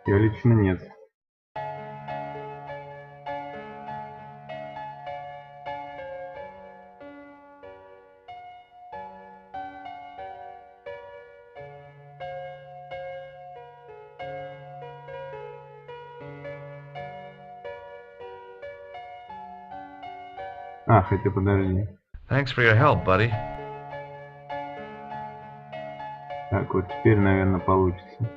S1: Я лично нет. А, хотя подожди.
S3: Thanks for your help, buddy.
S1: Так, вот теперь, наверное, получится.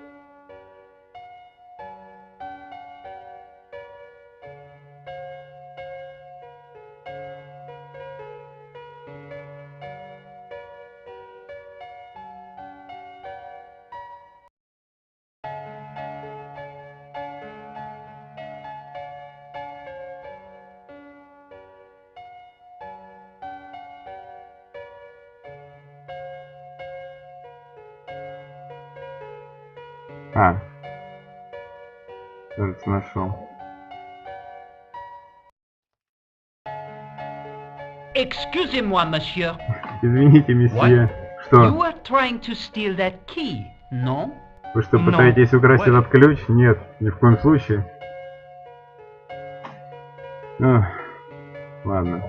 S1: А, кажется, нашел.
S2: Excusez-moi, monsieur.
S1: Извините, месье.
S2: You
S1: Что?
S2: are trying to steal that key, no?
S1: Вы что,
S2: No.
S1: пытаетесь украсть
S2: Well-
S1: этот ключ? Нет, ни в коем случае. Ах, ладно.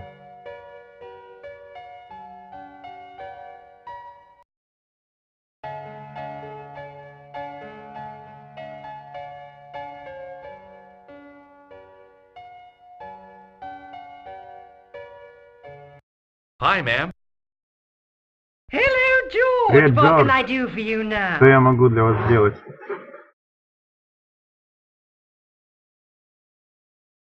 S3: Hi, ma'am.
S7: Hello, George.
S1: Привет,
S7: What can
S1: Джордж.
S7: I do for you now?
S1: Что я могу для вас сделать?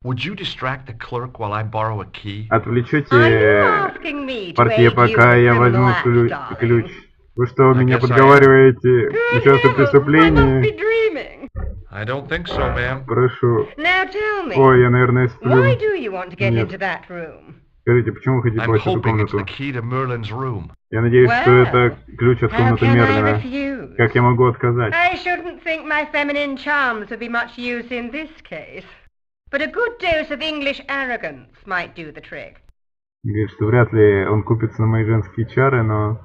S3: Would you distract the clerk while I borrow a key?
S7: Are you
S1: Отвлечете
S7: asking me to
S1: портье,
S7: aid you
S1: пока
S7: in
S1: я
S7: criminal
S1: возьму
S7: acts, darling?
S1: ключ. Вы что,
S3: I
S1: меня
S3: guess I am.
S1: подговариваете
S7: Good
S1: участвовать в
S7: heavens, I must be
S1: преступлении?
S7: dreaming.
S3: I don't think so, ma'am.
S1: Прошу.
S7: Now tell me,
S1: Ой, я, наверное, сплю.
S7: why do you want to get
S1: Нет.
S7: into that room?
S1: Скажите, почему вы хотите
S3: I'm
S1: попасть в эту
S3: hoping it's
S1: комнату?
S3: the key to Merlin's room.
S1: Я надеюсь, что
S7: Well,
S1: это ключ от
S7: How
S1: комнаты
S7: can I
S1: Мерлина.
S7: refuse?
S1: Как я могу отказать?
S7: I shouldn't think my feminine charms would be much use in this case. But a good dose of English arrogance might do the trick.
S1: Говорит, что вряд ли он купится на мои женские чары, но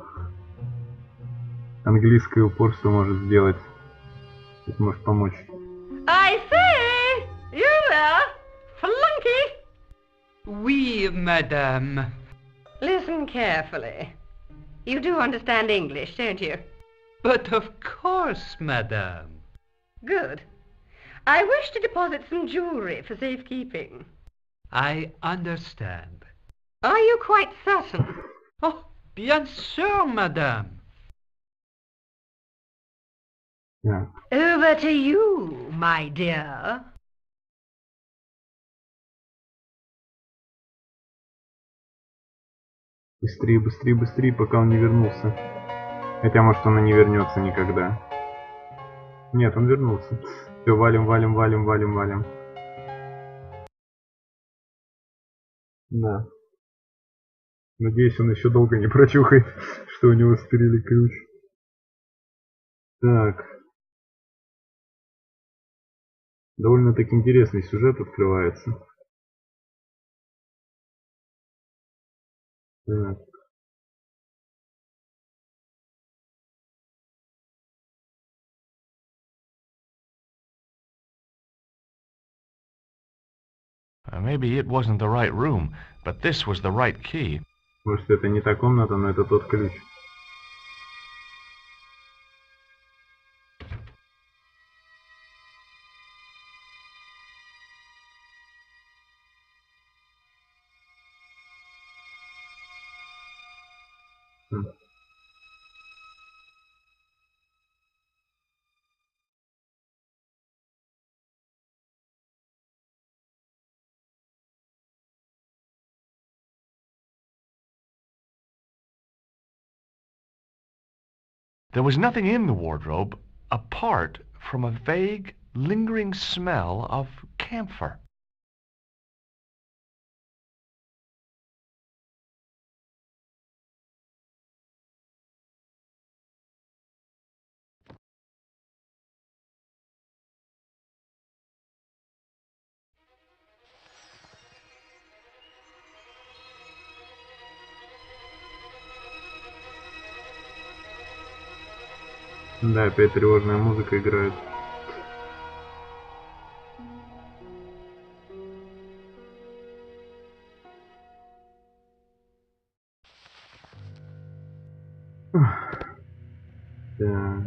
S1: английское упорство может сделать. Это может помочь.
S7: I say, you there, flunky!
S2: Oui, madame.
S7: Listen carefully. You do understand English, don't you?
S2: But of course, madame.
S7: Good. I wish to deposit some jewellery for safekeeping.
S2: I understand.
S7: Are you quite certain?
S2: Oh, bien sûr, madame.
S1: Так.
S7: Over to you, my dear.
S1: Быстрее, быстрее, быстрее, пока он не вернулся. Хотя, может, он и не вернется никогда. Нет, он вернулся. Все, валим, валим, валим, валим, валим. Да. Надеюсь, он еще долго не прочухает, что у него сперили ключ. Так. Довольно-таки интересный сюжет открывается. Так.
S3: Maybe it wasn't the right room, but this was the right key.
S1: Может, это не та комната, но это тот ключ.
S3: There was nothing in the wardrobe apart from a vague, lingering smell of camphor.
S1: Да, опять тревожная музыка играет. Да.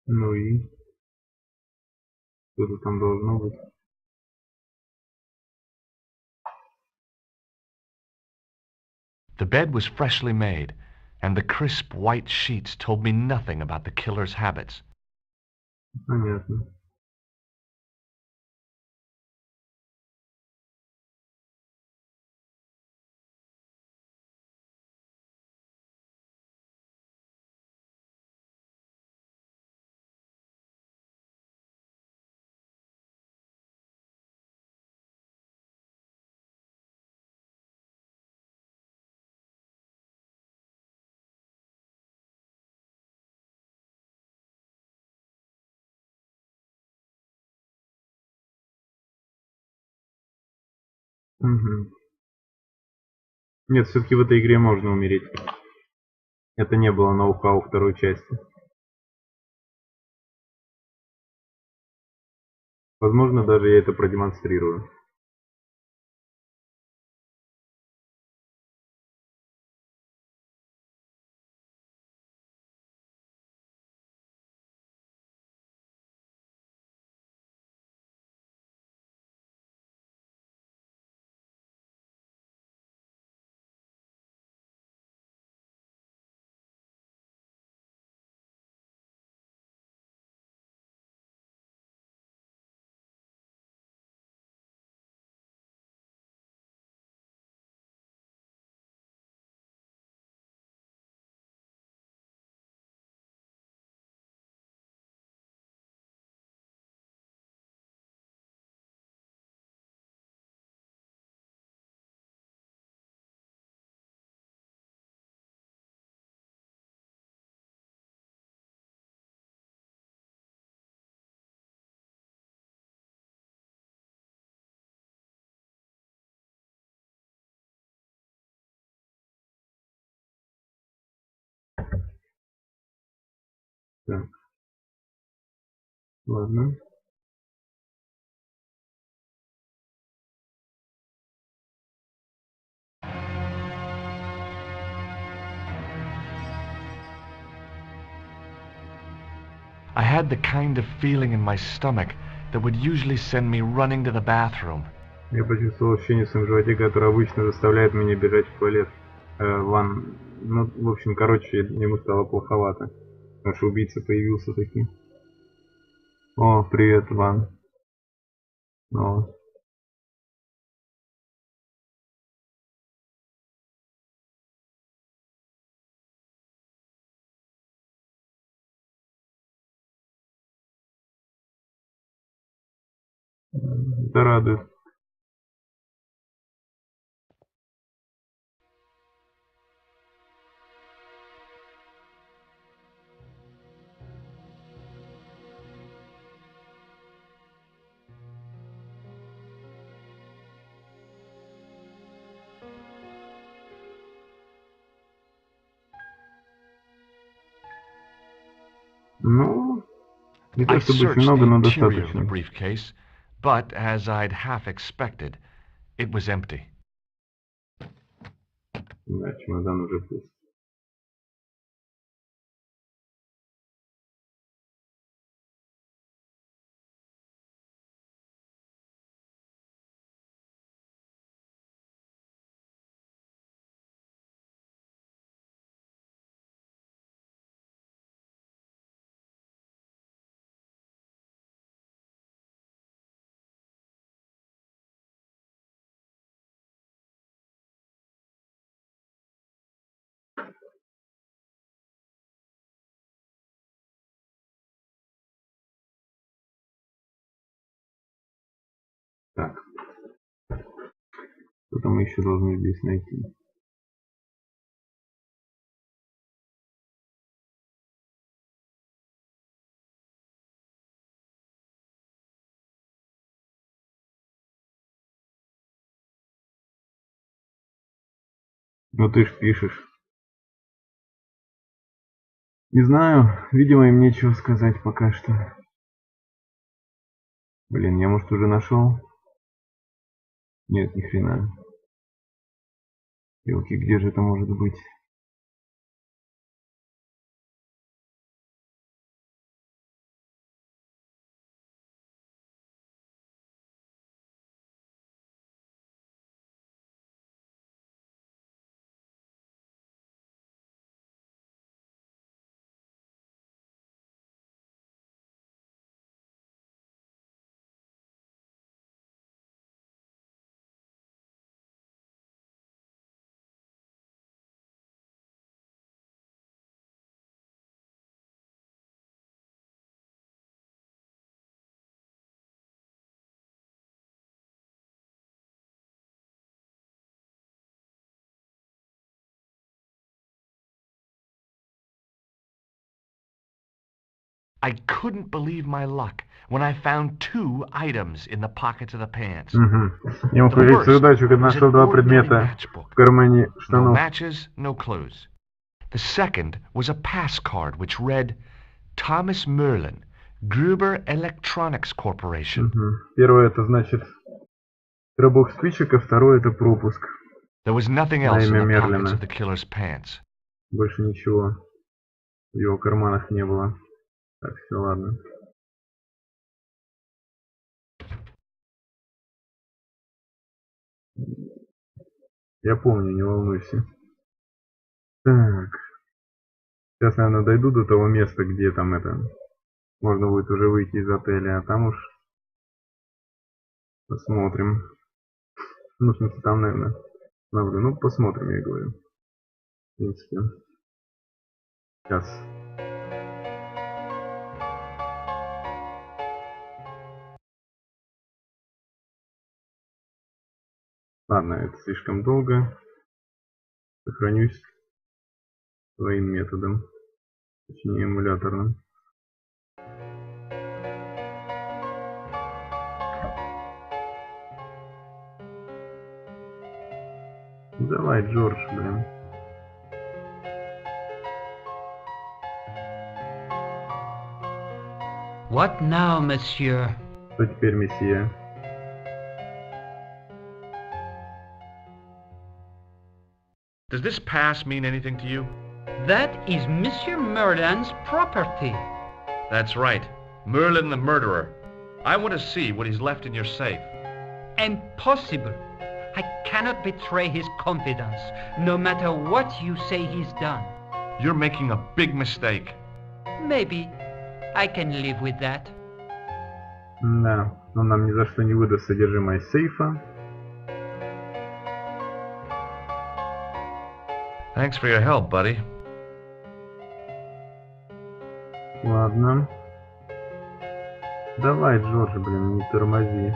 S1: Ну и что-то там должно быть.
S3: The bed was freshly made, and the crisp white sheets told me nothing about the killer's habits.
S1: Понятно. Угу. Нет, все-таки в этой игре можно умереть. Это не было ноу-хау второй части. Возможно, даже я это продемонстрирую. Так. Ладно.
S3: I had the kind of feeling in my stomach that would usually send me running to the bathroom.
S1: Я почувствовал ощущение в своем животе, которое обычно заставляет меня бежать в туалет. Ван, ну, в общем, короче, ему стало плоховато. Наш убийца появился таким. О, привет, Ван. О. Это радует. Ну, не то
S3: I
S1: чтобы очень
S3: searched
S1: много,
S3: the
S1: но
S3: interior of the
S1: достаточно.
S3: briefcase, but as I'd half expected, it was empty.
S1: Да, чемодан уже пуст. Так. Что-то мы еще должны здесь найти. Ну ты ж пишешь. Не знаю, видимо, им нечего сказать пока что. Блин, я может уже нашел? Нет, ни хрена. Елки, где же это может быть?
S3: I couldn't believe my luck when I found 2 items in the pockets of the pants.
S1: Ему повезло удачу, когда нашел 2 предмета в кармане
S3: No
S1: штанов.
S3: matches, no clues. The second was a pass card which read, Thomas Merlin, Gruber Electronics Corporation.
S1: Первое это значит коробок спичек, а второе это пропуск.
S3: There was nothing else in
S1: имя
S3: the pockets
S1: Мерлина.
S3: of the killer's pants.
S1: Больше ничего в его карманах не было. Так, все, ладно. Я помню, не волнуйся. Так. Сейчас, наверное, дойду до того места, где там это... Можно будет уже выйти из отеля, а там уж... Посмотрим. Ну, в смысле, там, наверное... Ну, посмотрим, я говорю. В принципе. Сейчас. Ладно, это слишком долго. Сохранюсь своим методом. Точнее, эмуляторным. Давай, Джордж, блин.
S11: What now, monsieur?
S1: Что теперь, месье?
S3: Does this pass mean anything to you?
S11: That is Monsieur Merlin's property.
S3: That's right. Merlin the murderer. I want to see what he's left in your safe.
S11: Impossible. I cannot betray his confidence, no matter what you say he's done.
S3: You're making a big mistake.
S11: Maybe. I can live with that.
S1: Да, он нам ни за что не выдаст содержимое сейфа.
S3: Thanks for your help, buddy.
S1: Ладно. Давай, Джордж, блин, не тормози.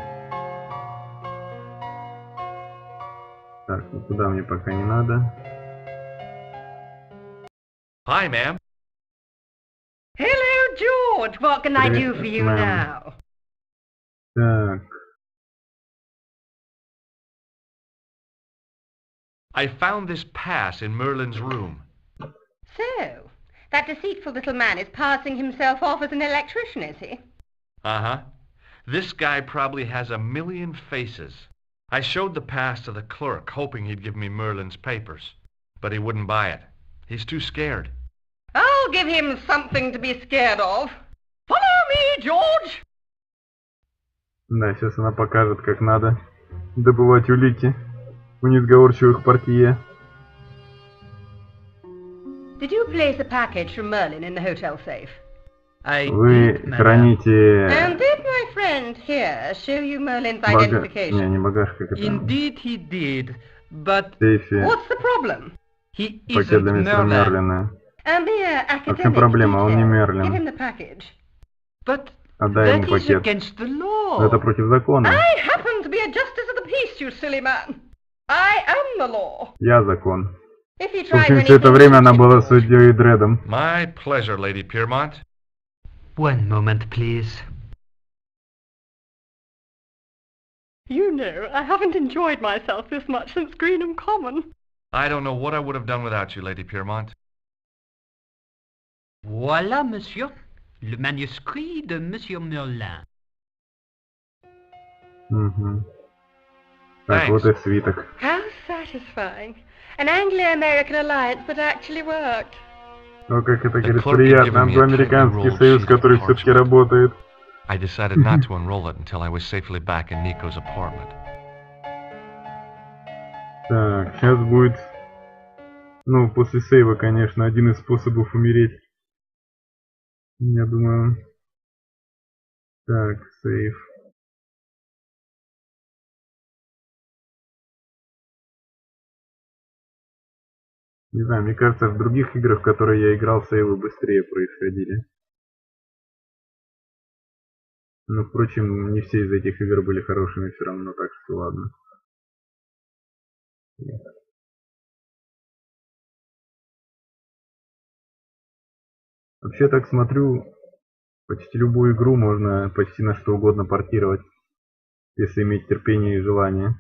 S1: Так, ну туда мне пока не надо.
S3: Hi, ma'am.
S7: Hello, George. What can I do for you now?
S1: Так.
S3: I found this pass in Merlin's room.
S7: So, that deceitful little man is passing himself off as an electrician, is he?
S3: Uh-huh. This guy probably has a million faces. I showed the pass to the clerk, hoping he'd give me Merlin's papers. But he wouldn't buy it. He's too scared.
S7: I'll give him something to be scared of. Follow me, George!
S1: Да, сейчас она покажет, как надо добывать улики у несговорчивых портье.
S7: Did you place a package from Merlin in the hotel safe?
S1: Вы храните...
S7: And did my friend here show you Merlin's identification?
S1: Не багаж, как это...
S11: Indeed he did, but...
S7: What's the problem?
S11: He
S1: Пакет для
S11: isn't
S1: мистера Мерлина.
S7: And the
S1: А в чем проблема? Он не
S7: Give
S1: Мерлин.
S7: him the package.
S11: But
S1: Отдай ему
S11: that is
S1: пакет.
S11: against the law.
S1: Это против закона.
S7: I happen to be a justice of the peace, you silly man. I am the law.
S1: Я закон.
S7: If you
S1: В
S7: try
S1: общем,
S7: to
S1: все это время она была судьей Дредом.
S3: My pleasure, Lady Piermont.
S11: One moment, please.
S7: You know, I haven't enjoyed myself this much since Greenham Common.
S3: I don't know what I would have done without you, Lady Piermont.
S11: Voilà, monsieur, le manuscrit de Monsieur Merlin.
S1: Угу. Так, вот и свиток.
S7: How satisfying. An Anglo-American alliance that actually worked.
S1: О, как это,
S3: The
S1: говорит,
S3: clerk had
S1: приятно.
S3: given me a tightly
S1: Англо-американский
S3: rolled
S1: союз,
S3: sheet of
S1: который все-таки
S3: parchment.
S1: работает.
S3: I decided not to unroll it until I was safely back in Nico's apartment.
S1: Так, сейчас будет... Ну, после сейва, конечно, один из способов умереть. Я думаю... Так, сейв. Не знаю, мне кажется, в других играх, в которые я играл, сейвы быстрее происходили. Но, впрочем, не все из этих игр были хорошими все равно, так что ладно. Вообще, так смотрю, почти любую игру можно почти на что угодно портировать, если иметь терпение и желание.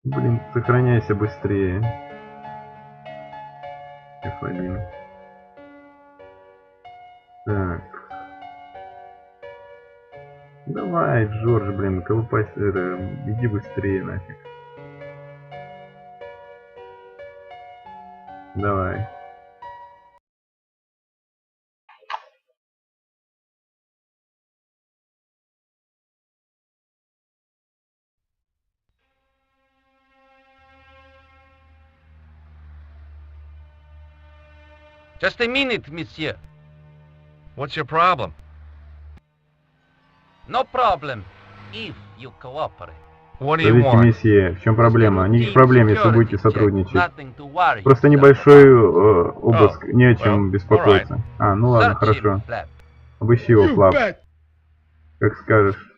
S1: Блин, сохраняйся быстрее. F1. Так. Давай, Джордж, блин, колупайся, иди быстрее нафиг. Давай.
S10: Just a minute, monsieur.
S3: What's your problem?
S10: No problem, if you cooperate.
S3: What do you
S1: Скажите,
S3: want?
S1: месье, в чем проблема? Никаких проблем, если будете сотрудничать.
S10: Nothing to worry
S1: Просто
S10: yourself
S1: небольшой обыск, не о чем
S3: well,
S1: беспокоиться. А, ну ладно,
S10: Search
S1: хорошо.
S10: him, Flap.
S1: Обыщи его,
S9: You
S1: Флап.
S9: bet.
S1: Как скажешь.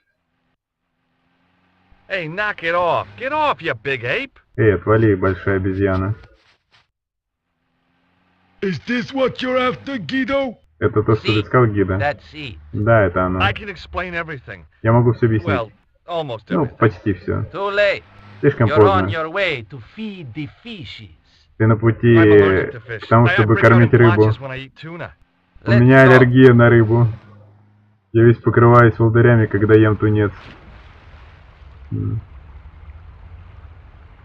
S3: Hey, knock it off. Get off, you big ape.
S1: Эй, отвали, большая обезьяна.
S9: Is this what you're after, Guido?
S1: Это то, что ты сказал, Гида?
S10: That's it.
S1: Да, это оно.
S3: I can explain everything.
S1: Я могу все объяснить.
S3: Well, almost
S1: Ну,
S3: everything.
S1: почти все.
S10: Too late.
S1: Слишком
S10: You're on
S1: поздно.
S10: your way to feed the fishes.
S1: Ты на пути
S3: I'm allergic to fish.
S1: к тому,
S3: I
S1: чтобы
S3: break out
S1: кормить
S3: in
S1: рыбу.
S3: blotches when I eat tuna.
S1: У меня
S10: Let's go.
S1: аллергия на рыбу. Я весь покрываюсь волдырями, когда ем тунец.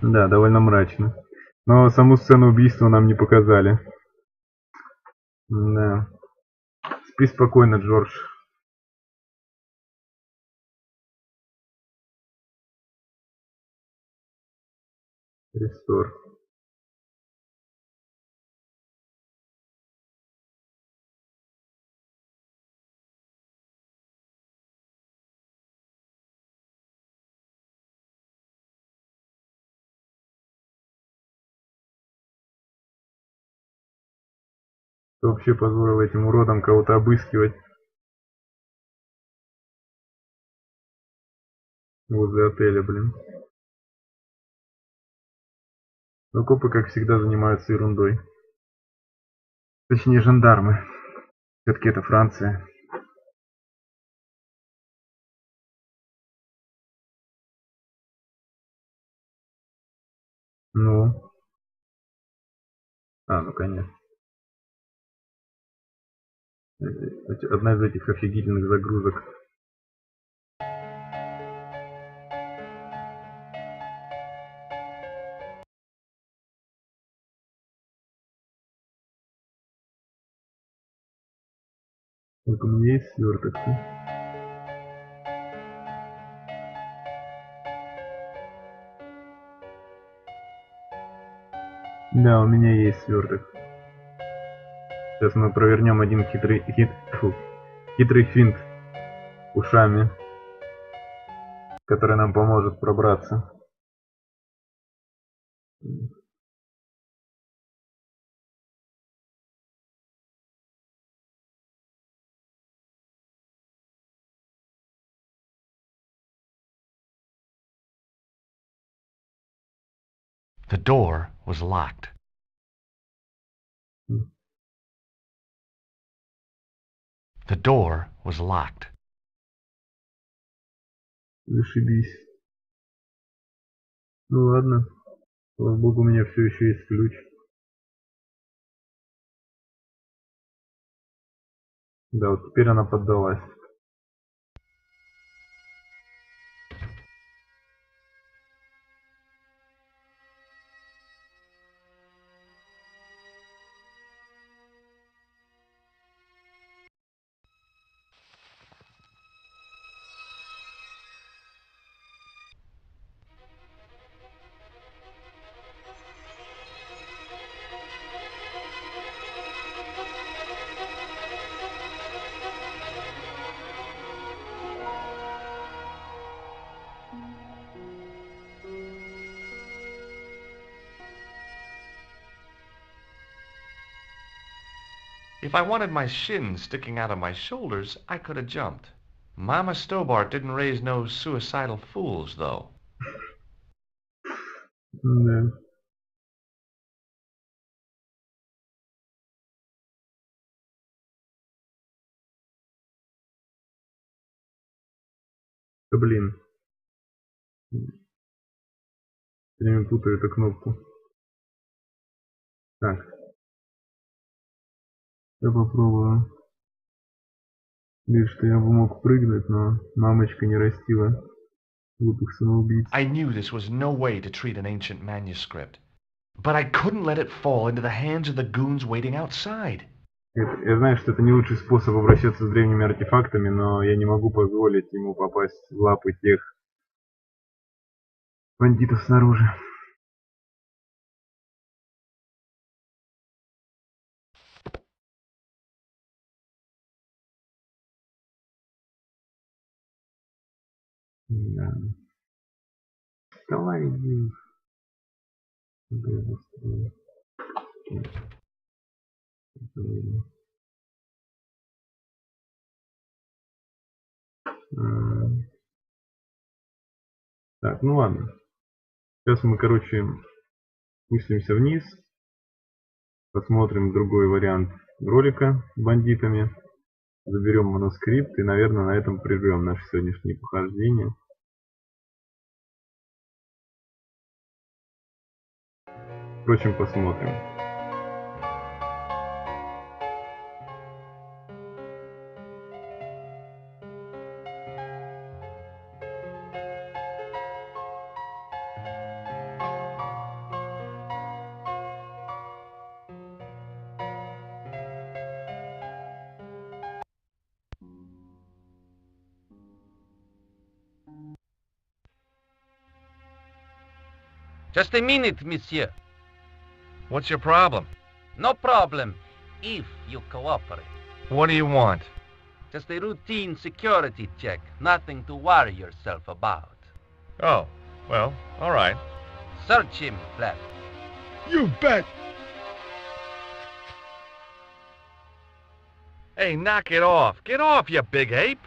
S1: Да, довольно мрачно. Но саму сцену убийства нам не показали. Да. Спи спокойно, Джордж. Рестор. Кто вообще позволил этим уродам кого-то обыскивать возле отеля, блин? Но копы, как всегда, занимаются ерундой. Точнее, жандармы. Все-таки это Франция. Ну. А, ну конечно. Одна из этих офигительных загрузок. Так, у меня есть сверток. Да, у меня есть сверток. Сейчас мы провернем один хитрый финт ушами, который нам поможет пробраться.
S3: The door was locked. The door was locked.
S1: Зашибись. Ну ладно. Слава богу, у меня все еще есть ключ. Да, вот теперь она поддалась.
S5: If I wanted my shins sticking out of my shoulders, I could have jumped. Mama Stobart didn't raise no suicidal fools, though.
S1: Да. Да блин. Все время путаю эту кнопку. Так. Я попробую. Видишь, что я бы мог прыгнуть, но мамочка не растила глупых самоубийц.
S5: I knew this was no way to treat an ancient manuscript. But I couldn't let it fall into the hands of the goons waiting outside.
S1: Я знаю, что это не лучший способ обращаться с древними артефактами, но я не могу позволить ему попасть в лапы тех бандитов снаружи. Да. Давай, иди. Так, ну ладно. Сейчас мы, короче, спустимся вниз. Посмотрим другой вариант ролика с бандитами. Заберем манускрипт и, наверное, на этом прервем наши сегодняшние похождения. Впрочем, посмотрим.
S10: Just a minute, monsieur.
S3: What's your problem?
S10: No problem, if you cooperate.
S3: What do you want?
S10: Just a routine security check, nothing to worry yourself about.
S3: Oh, well, all right.
S10: Search him, Flap.
S9: You bet.
S3: Hey, knock it off. Get off, you big ape.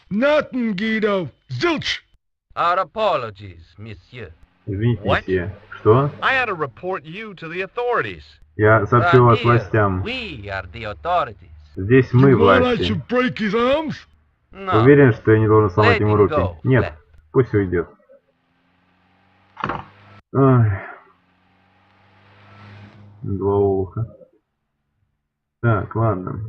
S9: Nothing, Guido. Zilch.
S10: Our apologies, monsieur.
S1: Извините,
S3: What?
S1: месье. Что?
S3: I had to report you to the authorities.
S1: Я сообщил вас
S10: Here,
S1: властям.
S10: we are the authorities.
S1: Здесь мы
S9: You want I
S1: власти.
S9: should break his arms?
S10: No.
S1: Уверен, что я не должен сломать
S10: Let
S1: ему
S10: him
S1: руки?
S10: go,
S1: Нет,
S10: Flap.
S1: пусть уйдет. Ой. Два олуха. Так, ладно.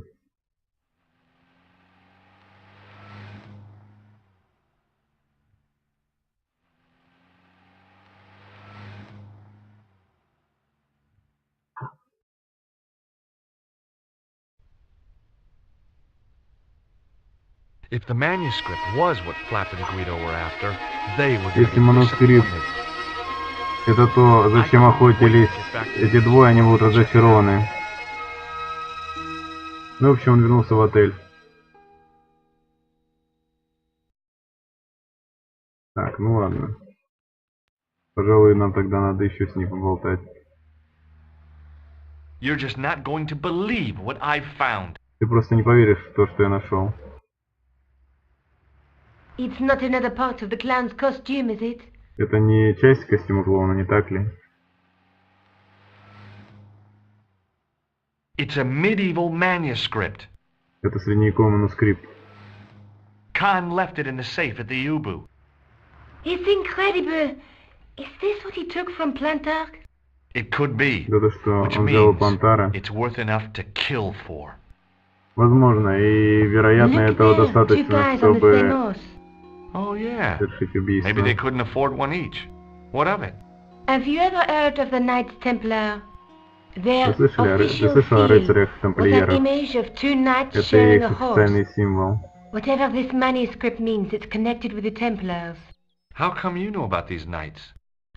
S3: If the manuscript was what Flap and Guido were after, they were
S1: Если манускрипт это то, зачем охотились эти двое, они будут разочарованы. Ну, в общем, он вернулся в отель. Так, ну ладно. Пожалуй, нам тогда надо еще с ней поболтать.
S5: You're just not going to believe what I've found.
S1: Ты просто не поверишь в то, что я нашел.
S7: It's not another part of the clown's costume, is it?
S1: Это не часть костюма клоуна, не так ли?
S5: It's a medieval manuscript.
S1: Это средневековый манускрипт.
S5: Khan left it in the safe at the Ubu.
S7: It's incredible. Is this what he took from Plantark?
S5: It could be,
S1: Да то, что
S5: which
S1: он взял у
S5: means
S1: Плантара.
S5: it's worth enough to kill for.
S1: Возможно, и вероятно
S7: Look
S1: этого
S7: there, two
S1: достаточно,
S7: guys on the
S1: чтобы
S7: same horse.
S5: Oh, yeah.
S1: совершить убийство.
S5: Maybe they couldn't afford one each. What of it?
S7: Have you ever heard of the Knights Templar? Their
S1: Ты слышал о
S7: official
S1: рыцарях
S7: seal was an
S1: тамплиеров?
S7: image of two knights
S1: Это
S7: sharing
S1: их
S7: a horse.
S1: официальный символ.
S7: Whatever this manuscript means, it's connected with the Templars.
S5: How come you know about these knights?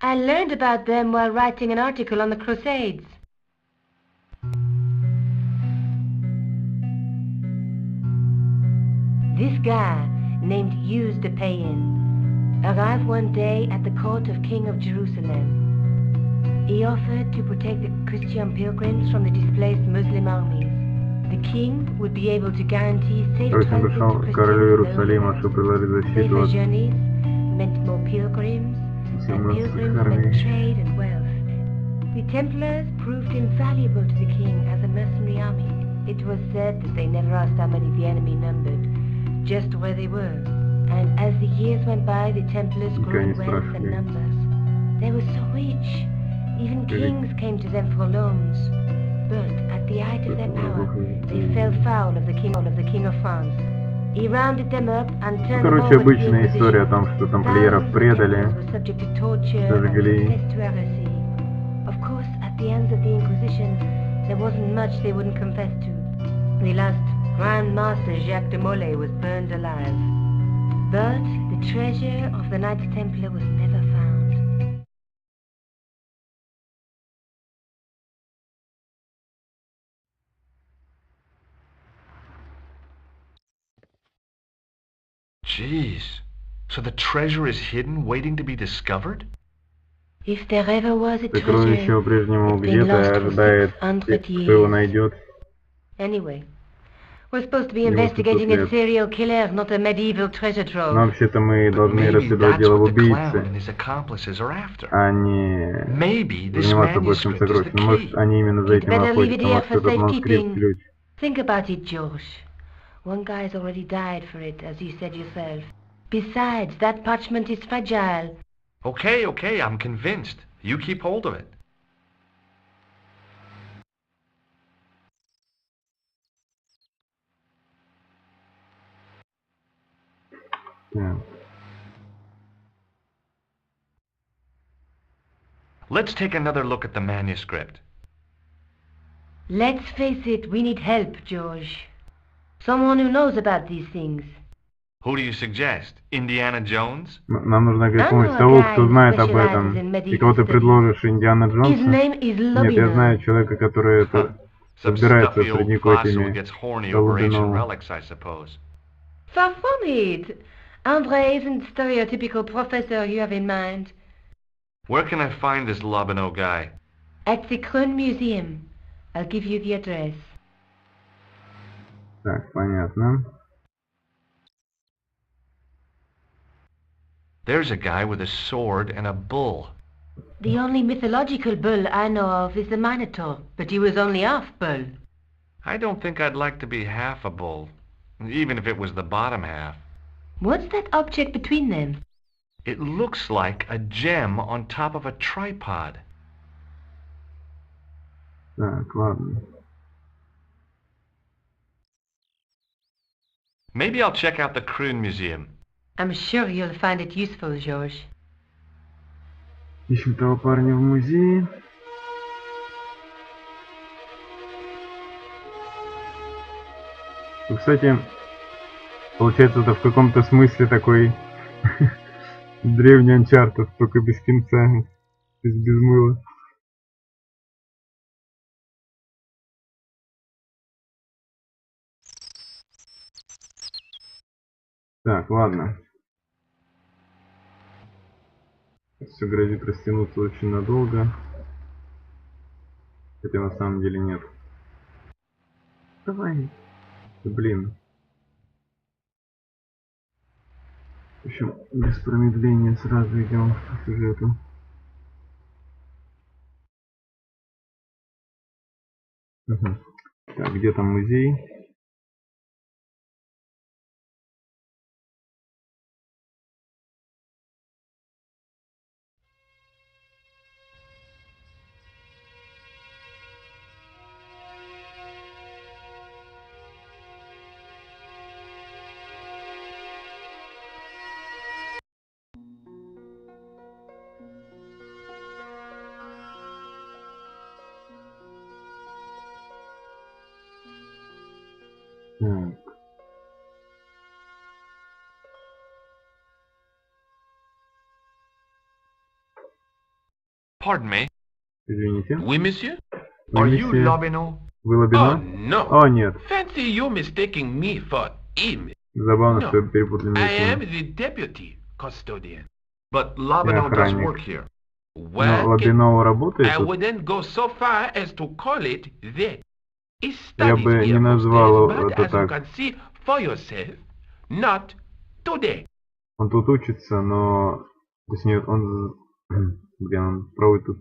S7: I learned about them while writing an article on the Crusades. This guy, named Hughes de Payen, arrived one day at the court of King of Jerusalem.
S6: He offered to protect the Christian pilgrims from the displaced Muslim armies. The king would be able to guarantee safe transit
S1: пришел
S6: to
S1: к королю
S6: Christians
S1: Иерусалима, чтобы предложить защиту
S6: safer
S1: от
S6: journeys meant more pilgrims, and pilgrims meant
S1: армий.
S6: trade and wealth. The Templars proved invaluable to the king as a mercenary army. It was said that they never asked how many the enemy numbered, just where they were. And as the years went by, the Templars grew in wealth and numbers. They were so rich, even kings came to them for loans. But at the height of their power, they fell foul of the king of France. He rounded them up and turned them
S1: Короче,
S6: over to the
S1: обычная история о том, что тамплиеров предали, сожгли.
S6: Of course, at the hands of the Inquisition, there wasn't much they wouldn't confess to. The last Grand Master Jacques de Molay was burned alive. But the treasure of the Knights Templar was never found.
S5: Jeez. So the treasure is hidden, waiting to be discovered?
S6: If there ever was a
S1: Сокровище
S6: treasure,
S1: по-прежнему
S6: it's been
S1: где-то
S6: lost for
S1: ожидает
S6: 600
S1: тех, кто его
S6: years.
S1: найдет.
S6: Anyway, we're supposed to be
S1: Его
S6: investigating a
S1: 600 лет.
S6: serial killer, not a medieval treasure
S1: Но
S6: trove.
S1: вообще-то мы должны
S5: Maybe
S1: расследовать
S5: that's
S1: дело
S5: what the clown
S1: убийцы,
S5: and his accomplices are after.
S1: а не
S5: Maybe this
S1: заниматься поиском
S5: manuscript is the
S1: сокровищ. Может,
S5: key.
S1: они именно за
S6: You'd
S1: этим
S6: better leave it
S1: охотятся,
S6: here
S1: может,
S6: for
S1: этот манускрипт
S6: safekeeping.
S1: ключ.
S6: Think about it, George. One guy's already died for it, as you said yourself. Besides, that parchment is fragile.
S5: Okay, I'm convinced. You keep hold of it.
S1: Так.
S5: Let's take another look at the manuscript.
S6: Let's face it, we need help, George. Someone who knows about these things.
S5: Who do you suggest? Indiana Jones?
S1: Нам нужно какого-нибудь того, кто знает об этом. И кого ты предложишь, Индиана
S6: His
S1: Джонса?
S6: name is
S1: Нет, я знаю
S6: Lobino.
S1: человека, который это
S5: Some
S1: разбирается
S5: stuffy
S1: в
S5: old
S1: средневековой
S5: fossil
S1: теме.
S5: gets horny over ancient
S1: Голубиного.
S5: relics, I suppose.
S6: Far from it. André isn't the stereotypical professor you have in mind.
S5: Where can I find this Lobino guy?
S6: At the Krön Museum. I'll give you the address.
S1: Так, понятно.
S5: There's a guy with a sword and a bull.
S6: The only mythological bull I know of is the Minotaur, but he was only half bull.
S5: I don't think I'd like to be half a bull, even if it was the bottom half.
S6: What's that object between them?
S5: It looks like a gem on top of a tripod.
S1: Так, ладно.
S5: Maybe I'll check out the Kroon Museum.
S6: I'm sure you'll find it useful, George.
S1: Ищем того парня в музее. Ну, кстати, получается, это в каком-то смысле такой древний Uncharted, только без кинца, без мыла. Так, ладно. Все грозит растянуться очень надолго. Хотя на самом деле нет. Давай. Блин. В общем, без промедления сразу идем по сюжету. Угу. Так, где там музей? Так.
S3: Pardon me.
S1: Извините.
S4: Oui, monsieur?
S1: Вы
S3: Are you
S1: месье?
S3: Lobino?
S1: Вы
S4: Oh,
S1: Лобино?
S4: no.
S1: О, нет.
S4: Fancy you mistaking me for him.
S1: Забавно,
S4: No.
S1: что перепутали
S4: I
S1: меня.
S4: am the deputy custodian.
S3: But Lobino does
S1: охранник.
S3: work here.
S1: Но
S4: Working,
S1: Лабиноу работает
S4: I
S1: тут.
S4: wouldn't go so far as to call it that. He
S1: Я
S4: studies
S1: бы не
S4: here for
S1: назвал
S4: days, but
S1: это
S4: as you
S1: так.
S4: can see for yourself, not today.
S1: Он тут учится, но... То есть нет, он... Блин, он проводит тут...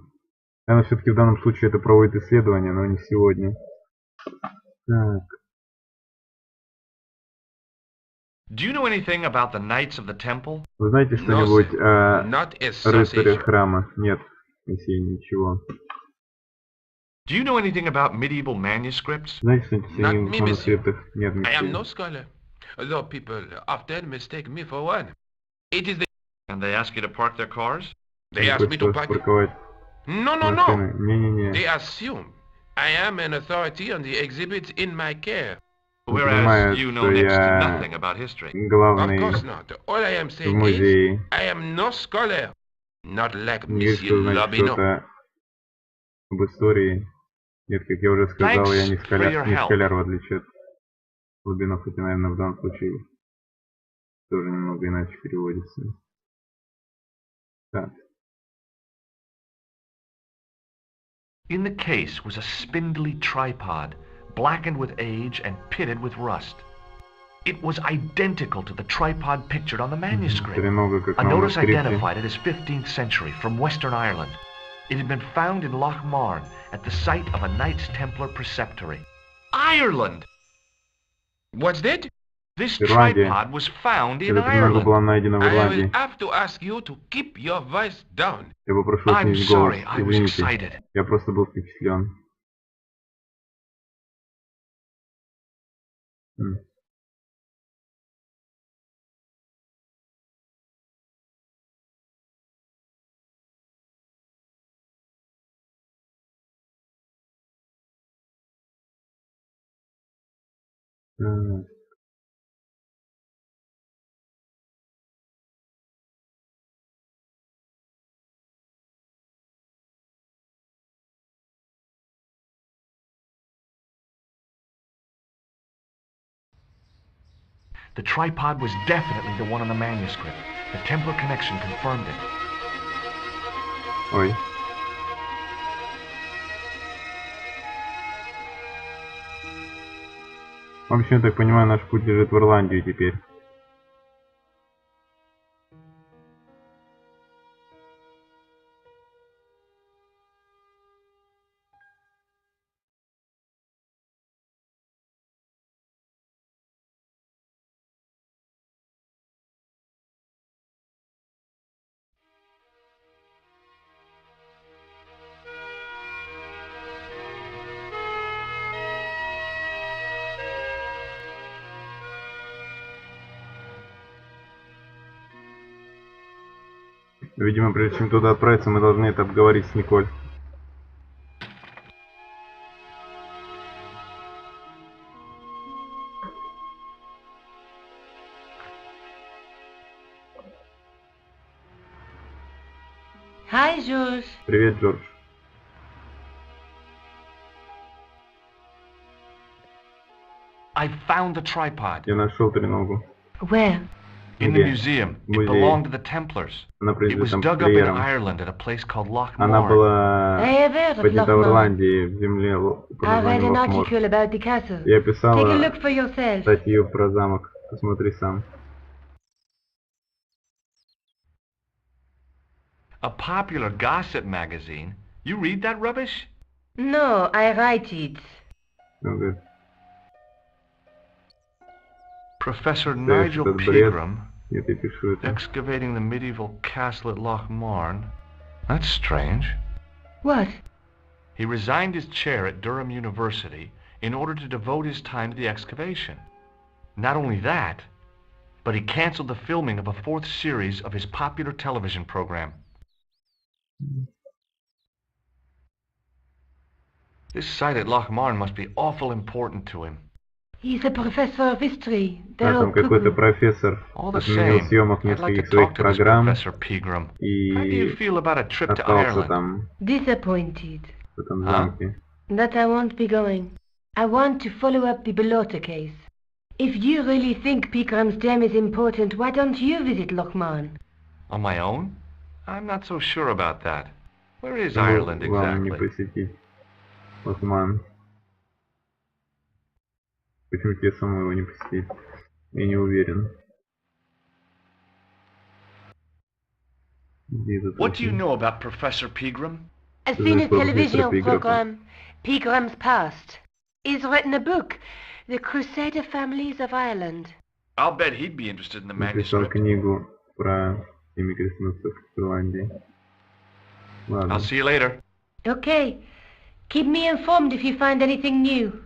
S1: Наверное, все-таки в данном случае это проводит исследование, но не сегодня. Так.
S3: Do you know anything about the Knights of the Temple?
S1: Вы знаете
S4: No,
S1: что-нибудь
S4: sir.
S1: о
S4: Not as
S1: рыцарях
S4: sausage.
S1: храма? Нет, месье, ничего.
S3: Do you know anything about medieval manuscripts?
S1: Знаете что-нибудь о
S4: Not
S1: синих
S4: me,
S1: манускриптах? Нет,
S4: I am no
S1: месье.
S4: scholar, though people often mistake me for one. It is the...
S3: And they ask you to park their cars?
S4: They ask me to park...
S1: парковать
S4: No.
S1: машины. Не-не-не.
S4: They assume I am an authority on the exhibits in my care.
S3: Whereas you know
S1: что
S3: next to
S1: я
S3: nothing about history.
S4: Of
S1: главный
S4: course not. All I am
S1: в
S4: saying is,
S1: музее.
S4: I am no scholar. Not like
S1: Не говорит,
S4: Monsieur
S1: что знать
S4: Lobino.
S1: что-то об истории. Нет, как я уже сказал, я не
S3: Thanks for your help.
S1: скаляр, в отличие от Лабино, хотя, наверное, в данном случае тоже немного иначе переводится. Так.
S3: In the case was a spindly tripod, blackened with age and pitted with rust. It was identical to the tripod pictured on the manuscript.
S1: Тренога, как
S3: A
S1: на
S3: notice
S1: манускрипте.
S3: identified it as 15th century from Western Ireland. It had been found in Loch Marne at the site of a Knights Templar preceptory. Ireland!
S4: What's that?
S3: This
S1: Ирландия.
S3: tripod was found in
S1: Эта тренога
S3: Ireland.
S1: была найдена в
S4: I will
S1: Ирландии.
S4: have to ask you to keep your voice down.
S1: Я попрошу вас
S3: I'm
S1: снизить голос.
S3: sorry, I was
S1: Извините.
S3: excited.
S1: Я просто был впечатлен. Так.
S3: The tripod was definitely the one on the manuscript. The Templar connection confirmed it.
S1: Ой. В общем, я так понимаю, наш путь лежит в Ирландию теперь. Видимо, прежде чем туда отправиться, мы должны это обговорить с Николь.
S7: Hi, George.
S1: Привет, Джордж.
S3: I found the tripod.
S1: Я нашел треногу.
S7: Where?
S3: In the
S1: Где?
S3: museum.
S1: В
S3: It
S1: музее.
S3: belonged to the Templars.
S1: Она
S3: It
S1: принадлежит
S3: was dug up in
S1: тамплиерам.
S3: Ireland at a place called Loch
S1: Она
S3: Marne.
S1: была
S7: I have heard of
S1: поднята в
S7: Loch Marne.
S1: Ирландии, в земле под
S7: I read
S1: названием
S7: an
S1: Лохмор.
S7: article about the castle.
S1: Я
S7: Take a
S1: писала
S7: look for yourself.
S1: статью про замок. Посмотри сам.
S3: A popular gossip magazine? You read that rubbish?
S7: No, I write it.
S1: Он говорит,
S3: Professor
S1: что
S3: Nigel
S1: этот бред.
S3: Pegram,
S1: Нет, я пишу это.
S3: excavating the medieval castle at Loch Marne. That's strange.
S7: What?
S3: He resigned his chair at Durham University in order to devote his time to the excavation. Not only that, but he canceled the filming of a 4th series of his popular television program. This site at Loch Marne must be awful important to him.
S7: He's a professor of history.
S1: Да,
S7: They're all
S1: там какой-то
S7: cuckoo.
S1: профессор
S3: All the
S1: отменил
S3: same,
S1: съемок
S3: I'd like to
S1: нескольких своих
S3: talk to this
S1: программ
S3: Professor Pegram. How do you
S1: и
S3: feel about a trip to
S1: остался
S3: Ireland?
S1: там,
S7: Disappointed.
S1: в этом
S3: А?
S1: замке.
S7: That I won't be going. I want to follow up the Bellotta case. If you really think Picram's gem is important, why don't you visit Loch Marne?
S3: On my own? I'm not so sure about that. Where is
S1: Почему
S3: Ireland
S1: вам не
S3: exactly?
S1: посетить Лахман? Почему тебе самому его не посетить? Я не уверен.
S3: What do you know about Professor Pegram?
S6: I've
S1: This
S6: seen
S1: is
S6: a
S1: Professor
S6: television
S1: Pegram.
S6: program, Pegram's Past. He's written a book, The Crusader Families of Ireland.
S3: I'll bet he'd be interested in the
S1: Написал
S3: manuscript.
S1: книгу про Семи крестоносцев Ирландии. Ладно.
S3: I'll see you later.
S6: Okay. Keep me informed if you find anything new.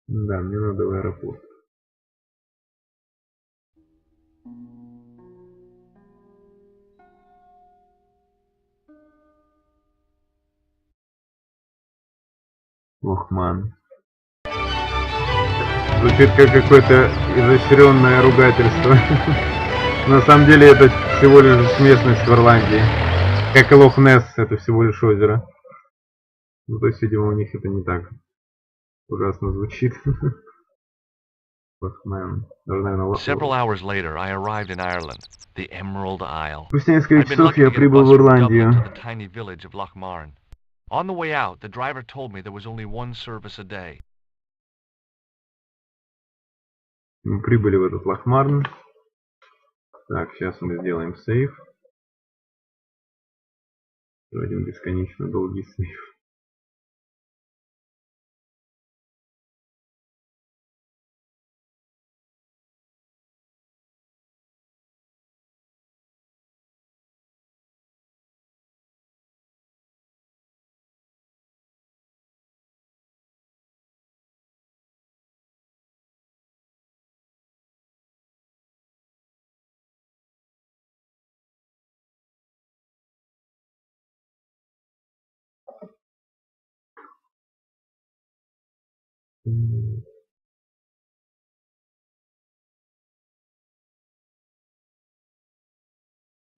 S1: Да, мне надо в аэропорт. Ох, ман. Звучит как какое-то изощренное ругательство. На самом деле это всего лишь местность в Ирландии. Как и Лох-Несс, это всего лишь озеро. Ну, то есть, видимо, у них это не так ужасно звучит.
S3: Several hours later, I arrived in Ireland, the Emerald Isle.
S1: Спустя несколько
S3: I'd been
S1: часов
S3: lucky
S1: я
S3: to get a
S1: прибыл
S3: bus
S1: в
S3: from
S1: Ирландию.
S3: Dublin to the tiny village of Lochmarn. On the way out, the driver told me there was only one service a day.
S1: Мы прибыли в этот Лохмарн. Так, сейчас мы сделаем сейв. Один бесконечно долгий сейв.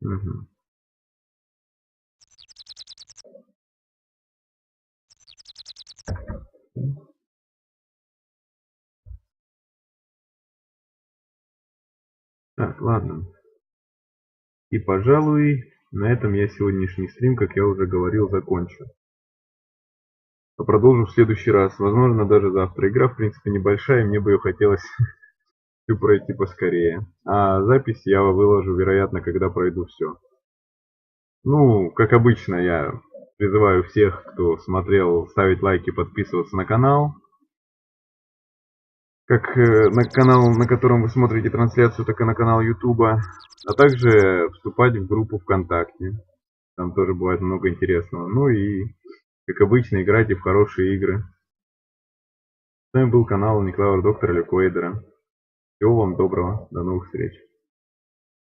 S1: Угу. Так, ладно. И, пожалуй, на этом я сегодняшний стрим, как я уже говорил, закончу. А продолжу в следующий раз. Возможно, даже завтра. Игра, в принципе, небольшая, мне бы ее хотелось всю пройти поскорее. А запись я выложу, вероятно, когда пройду все. Ну, как обычно, я призываю всех, кто смотрел, ставить лайки, подписываться на канал. Как на канал, на котором вы смотрите трансляцию, так и на канал Ютуба. А также вступать в группу ВКонтакте. Там тоже бывает много интересного. Ну и, как обычно, играйте в хорошие игры. С вами был канал Никлауэр Доктора Ликоэдера. Всего вам доброго. До новых встреч.